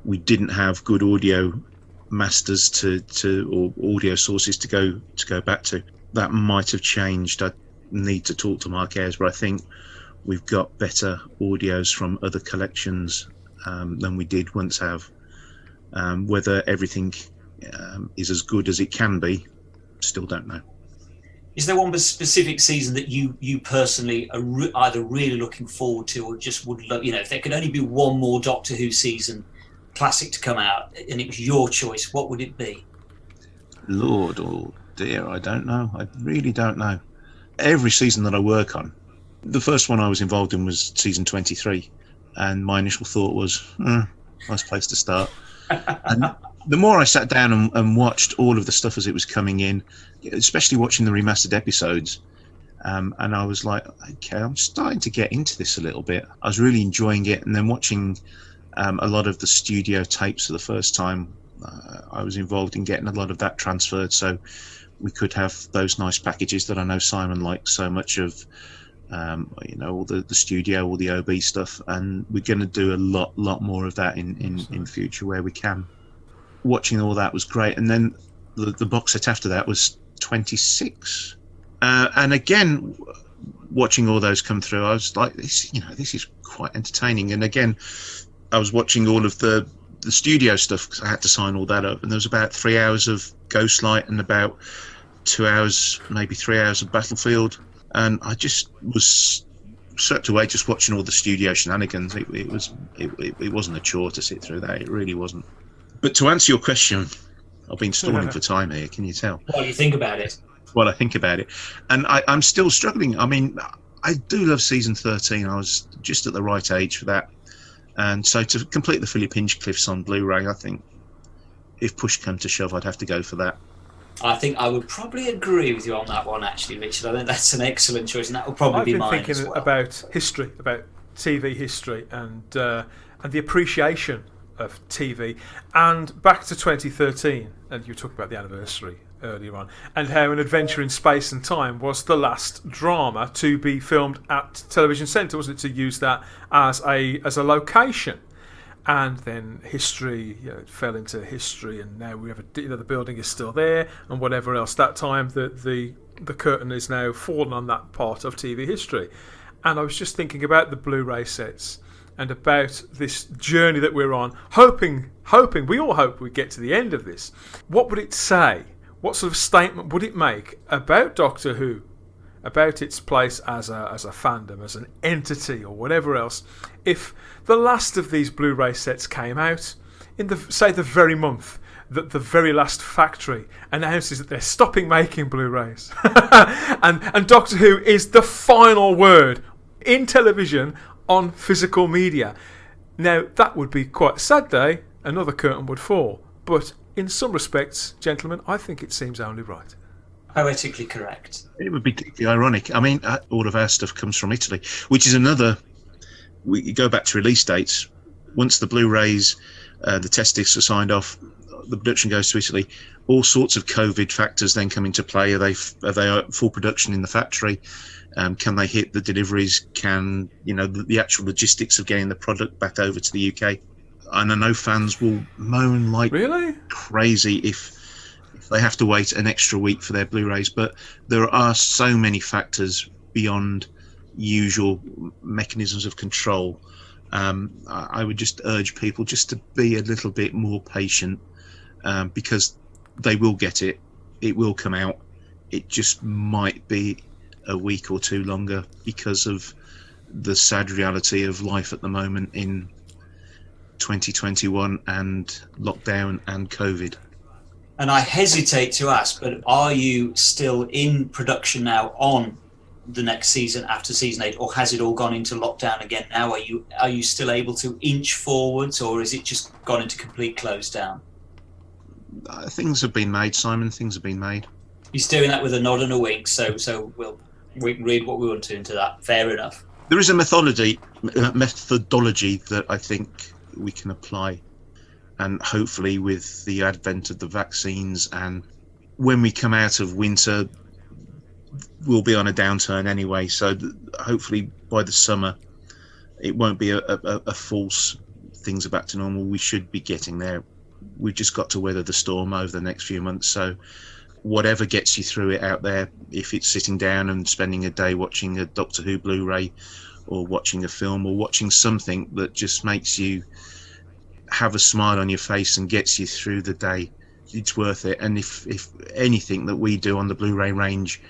we didn't have good audio masters or audio sources to go back to. That might have changed. I need to talk to Mark Ayres, but I think we've got better audios from other collections than we did once have. Whether everything is as good as it can be, still don't know. Is there one specific season that you personally are either really looking forward to, or just would love, if there could only be one more Doctor Who season classic to come out and it was your choice, what would it be? Lord, oh dear, I don't know. I really don't know. Every season that I work on, the first one I was involved in was season 23, and my initial thought was, nice place to start. And the more I sat down and watched all of the stuff as it was coming in, especially watching the remastered episodes, and I was like, okay, I'm starting to get into this a little bit. I was really enjoying it, and then watching a lot of the studio tapes for the first time, I was involved in getting a lot of that transferred, so we could have those nice packages that I know Simon likes so much of, all the studio, all the OB stuff, and we're going to do a lot more of that in future where we can. Watching all that was great, and then the box set after that was 26, and again, watching all those come through, I was like, this is quite entertaining. And again, I was watching all of the studio stuff because I had to sign all that up, and there was about 3 hours of Ghostlight and about 2 hours, maybe 3 hours of Battlefield, and I just was swept away just watching all the studio shenanigans. It wasn't a chore to sit through that. It really wasn't. But to answer your question, I've been stalling for time here. Can you tell? What do you think about it? What I think about it, and I'm still struggling. I mean, I do love season 13. I was just at the right age for that. And so to complete the Philip Hinchcliffes on Blu-ray, I think if push come to shove, I'd have to go for that. I think I would probably agree with you on that one, actually, Richard. I think that's an excellent choice, and that will probably be mine as well. I've been thinking about history, about TV history, and the appreciation of TV. And back to 2013, and you talked about the anniversary earlier on, and how An Adventure in Space and Time was the last drama to be filmed at Television Centre, wasn't it, to use that as a location. And then history, it fell into history, and now we have the building is still there, and whatever else. That time, the curtain is now fallen on that part of TV history. And I was just thinking about the Blu-ray sets and about this journey that we're on, hoping we all hope we get to the end of this. What would it say? What sort of statement would it make about Doctor Who, about its place as a fandom, as an entity, or whatever else, if the last of these Blu-ray sets came out in the very month that the very last factory announces that they're stopping making Blu-rays, and Doctor Who is the final word in television on physical media? Now, that would be quite a sad day. Another curtain would fall, but in some respects, gentlemen, I think it seems only right. Poetically correct. It would be deeply ironic. I mean, all of our stuff comes from Italy, which is another. We go back to release dates. Once the Blu-rays, the test discs are signed off, the production goes to Italy. All sorts of COVID factors then come into play. Are they full production in the factory? Can they hit the deliveries? Can the actual logistics of getting the product back over to the UK? And I know fans will moan like crazy if they have to wait an extra week for their Blu-rays, but there are so many factors beyond usual mechanisms of control I would just urge people just to be a little bit more patient, because they will get it. It will come out. It just might be a week or two longer because of the sad reality of life at the moment in 2021 and lockdown and COVID. And I hesitate to ask, but are you still in production now on the next season after season 8, or has it all gone into lockdown again now? Are you still able to inch forwards, or is it just gone into complete close down? Things have been made, Simon. Things have been made. He's doing that with a nod and a wink, so we can read what we want to into that. Fair enough. There is a methodology that I think we can apply, and hopefully with the advent of the vaccines, and when we come out of winter, we'll be on a downturn anyway, so hopefully by the summer it won't be a false things are back to normal. We should be getting there. We've just got to weather the storm over the next few months, so whatever gets you through it out there, if it's sitting down and spending a day watching a Doctor Who Blu-ray, or watching a film, or watching something that just makes you have a smile on your face and gets you through the day, it's worth it. And if anything that we do on the Blu-ray range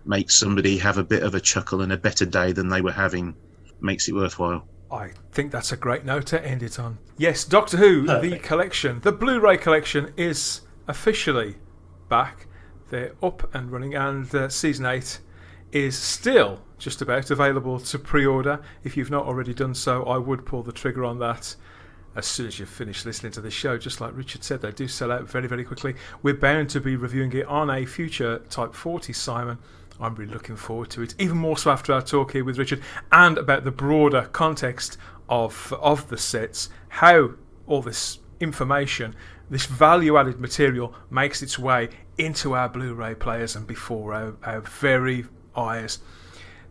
makes somebody have a bit of a chuckle and a better day than they were having, makes it worthwhile. I think that's a great note to end it on. Yes, Doctor Who, the collection, the Blu-ray collection is officially back. They're up and running, and season 8 is still just about available to pre-order. If you've not already done so, I would pull the trigger on that as soon as you've finished listening to this show. Just like Richard said, they do sell out very, very quickly. We're bound to be reviewing it on a future Type 40, Simon. I'm really looking forward to it, even more so after our talk here with Richard, and about the broader context of the sets, how all this information, this value-added material makes its way into our Blu-ray players and before our very eyes.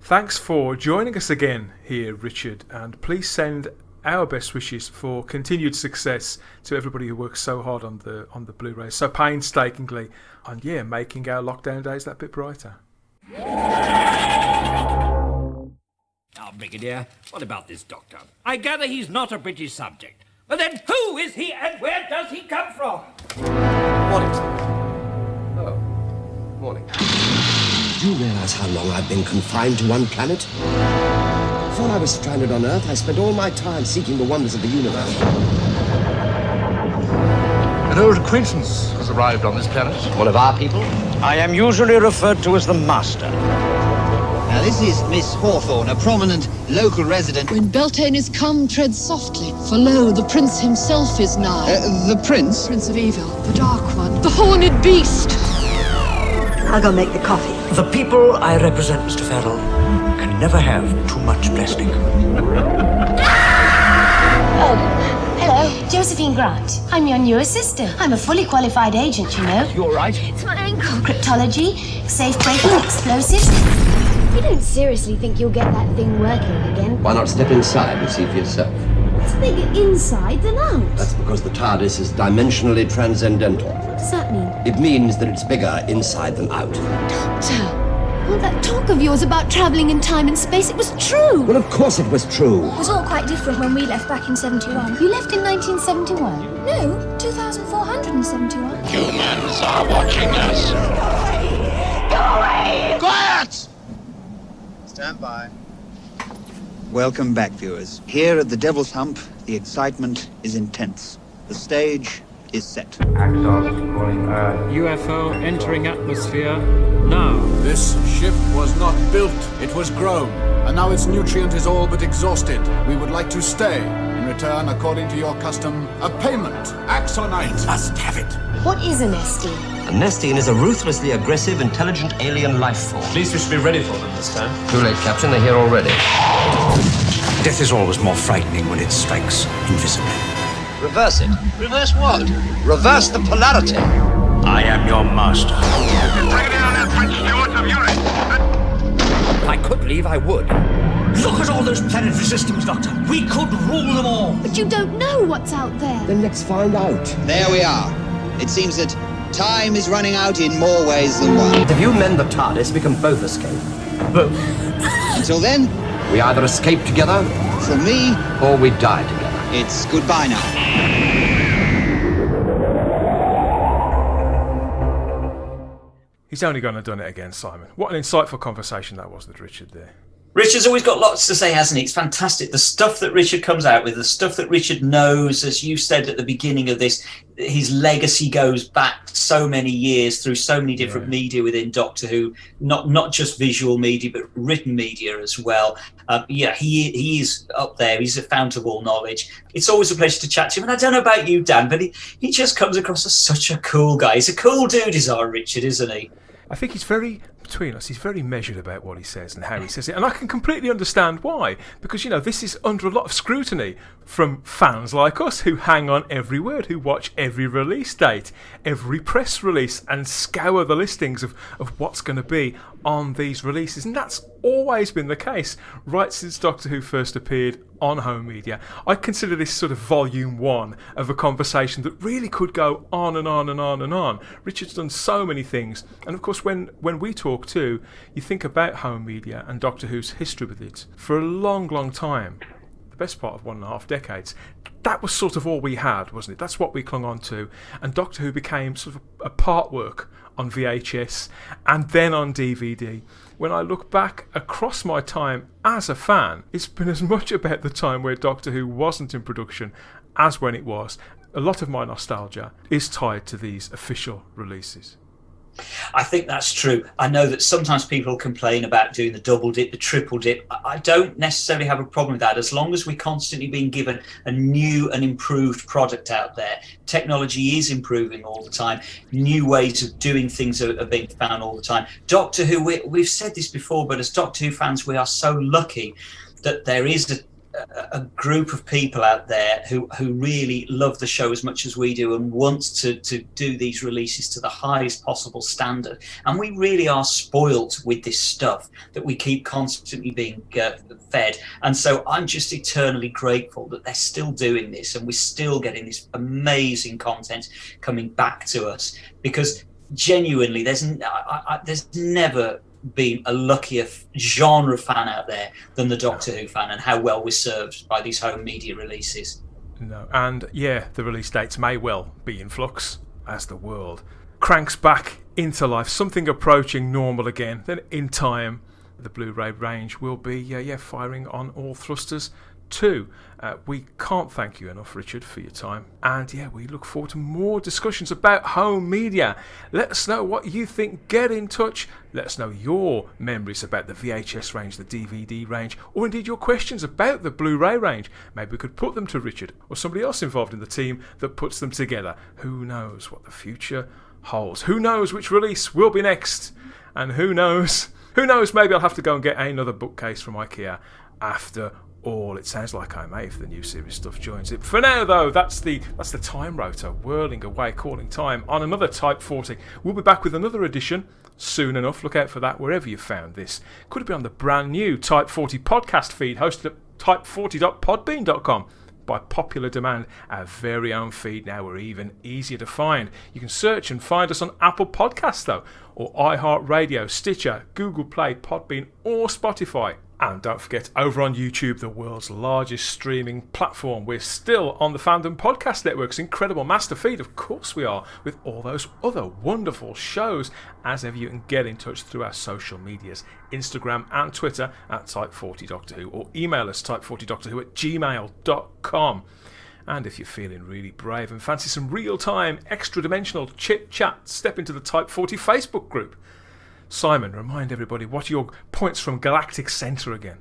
Thanks for joining us again here, Richard, and please send our best wishes for continued success to everybody who works so hard on the Blu-ray, so painstakingly, and making our lockdown days that bit brighter. Now, Brigadier, what about this doctor? I gather he's not a British subject. But then who is he and where does he come from? Morning, sir. Oh, morning. Do you realize how long I've been confined to one planet? Before I was stranded on Earth, I spent all my time seeking the wonders of the universe. An old acquaintance has arrived on this planet. One of our people? I am usually referred to as the Master. Now, this is Miss Hawthorne, a prominent local resident. When Beltanes come, tread softly, for lo, the prince himself is nigh. The prince? Prince of evil, the dark one, the horned beast. I'll go make the coffee. The people I represent, Mr. Farrell, can never have too much plastic. Oh, hello, Josephine Grant. I'm your new assistant. I'm a fully qualified agent, you know. You all right? It's my ankle. Cryptology, safe breaking, explosives. You don't seriously think you'll get that thing working again? Why not step inside and see for yourself? It's bigger inside than out. That's because the TARDIS is dimensionally transcendental. What does that mean? It means that it's bigger inside than out. Doctor, all that talk of yours about travelling in time and space, it was true. Well, of course it was true. It was all quite different when we left back in 71. You left in 1971? No, 2471. Humans are watching us. Go away! Quiet! Stand by. Welcome back, viewers. Here at the Devil's Hump, the excitement is intense. The stage is set. UFO entering atmosphere now. This ship was not built, it was grown. And now its nutrient is all but exhausted. We would like to stay. In return, according to your custom, a payment. Axonite. Must have it. What is a Nestine? A Nestine is a ruthlessly aggressive, intelligent alien life form. At least we should be ready for them this time. Too late, Captain. They're here already. Death is always more frightening when it strikes invisibly. Reverse it. Reverse what? Reverse the polarity. I am your master. Bring it in on that French stewards of Europe. If I could leave, I would. Look at all those planetary systems, Doctor. We could rule them all. But you don't know what's out there. Then let's find out. There we are. It seems that time is running out in more ways than one. If you mend the TARDIS, we can both escape. Both. Until then, we either escape together From me... Or we die together. It's goodbye now. He's only gone and done it again, Simon. What an insightful conversation that was with Richard there. Richard's always got lots to say, hasn't he? It's fantastic. The stuff that Richard comes out with, the stuff that Richard knows, as you said at the beginning of this, his legacy goes back so many years through so many different media within Doctor Who, not just visual media, but written media as well. He is up there. He's a fount of all knowledge. It's always a pleasure to chat to him. And I don't know about you, Dan, but he just comes across as such a cool guy. He's a cool dude, is our Richard, isn't he? I think he's very, between us, he's very measured about what he says and how he says it. And I can completely understand why. Because, this is under a lot of scrutiny from fans like us who hang on every word, who watch every release date, every press release, and scour the listings of what's going to be on these releases. And that's always been the case right since Doctor Who first appeared on home media. I consider this sort of volume 1 of a conversation that really could go on and on and on and on. Richard's done so many things, and of course when we talk too, you think about home media and Doctor Who's history with it. For a long, long time, the best part of 1.5 decades, that was sort of all we had, wasn't it? That's what we clung on to, and Doctor Who became sort of a part work on VHS and then on DVD. When I look back across my time as a fan, it's been as much about the time where Doctor Who wasn't in production as when it was. A lot of my nostalgia is tied to these official releases. I think that's true. I know that sometimes people complain about doing the double dip, the triple dip. I don't necessarily have a problem with that, as long as we're constantly being given a new and improved product out there. Technology is improving all the time. New ways of doing things are being found all the time. Doctor Who, we've said this before, but as Doctor Who fans, we are so lucky that there is a group of people out there who really love the show as much as we do and wants to do these releases to the highest possible standard. And we really are spoilt with this stuff that we keep constantly being fed. And so I'm just eternally grateful that they're still doing this and we're still getting this amazing content coming back to us, because genuinely there's never been a luckier genre fan out there than the Doctor Who fan, and how well we're served by these home media releases. No, and the release dates may well be in flux as the world cranks back into life, something approaching normal again. Then in time, the Blu-ray range will be firing on all thrusters too. We can't thank you enough, Richard, for your time, and we look forward to more discussions about home media. Let us know what you think. Get in touch. Let us know your memories about the VHS range, the DVD range, or indeed your questions about the Blu-ray range. Maybe we could put them to Richard or somebody else involved in the team that puts them together. Who knows what the future holds? Who knows which release will be next? And who knows, maybe I'll have to go and get another bookcase from IKEA after all. It sounds like I may if the new series stuff joins it. For now, though, that's the time rotor whirling away, calling time on another Type 40. We'll be back with another edition soon enough. Look out for that wherever you found this. Could it be on the brand new Type 40 podcast feed hosted at type40.podbean.com? By popular demand, our very own feed now are even easier to find. You can search and find us on Apple Podcasts, though, or iHeart Radio, Stitcher, Google Play, Podbean, or Spotify. And don't forget, over on YouTube, the world's largest streaming platform, we're still on the Fandom Podcast Network's incredible master feed. Of course we are, with all those other wonderful shows. As ever, you can get in touch through our social medias, Instagram and Twitter at Type40DoctorWho, or email us type40doctorwho@gmail.com. And if you're feeling really brave and fancy some real-time, extra-dimensional chit-chat, step into the Type 40 Facebook group. Simon, remind everybody, what are your points from Galactic Centre again?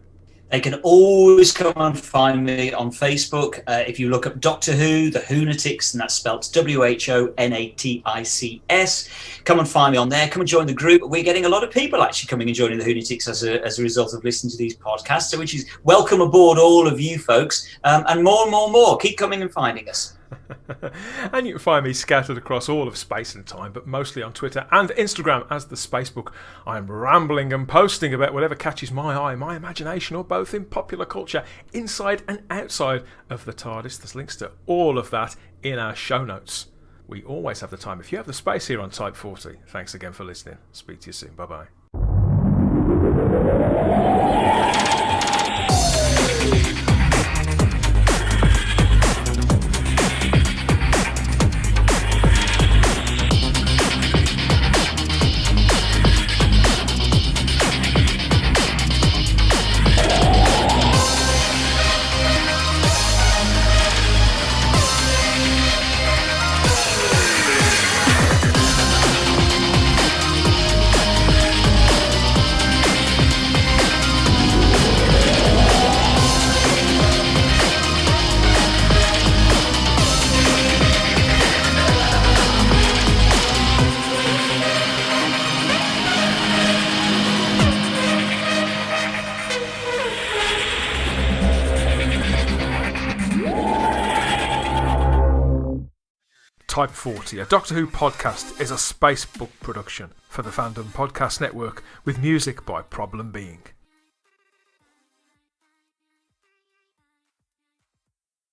They can always come and find me on Facebook. If you look up Doctor Who, the Whonatics, and that's spelled WHONATICS. Come and find me on there. Come and join the group. We're getting a lot of people actually coming and joining the Whonatics as a result of listening to these podcasts, which is welcome aboard, all of you folks. And more. Keep coming and finding us. And you can find me scattered across all of space and time, but mostly on Twitter and Instagram as the Spacebook. I'm rambling and posting about whatever catches my eye, my imagination, or both in popular culture, inside and outside of the TARDIS. There's links to all of that in our show notes. We always have the time if you have the space here on Type 40. Thanks again for listening. Speak to you soon. Bye-bye. Type 40, a Doctor Who podcast, is a Spacebook production for the Fandom Podcast Network with music by Problem Being.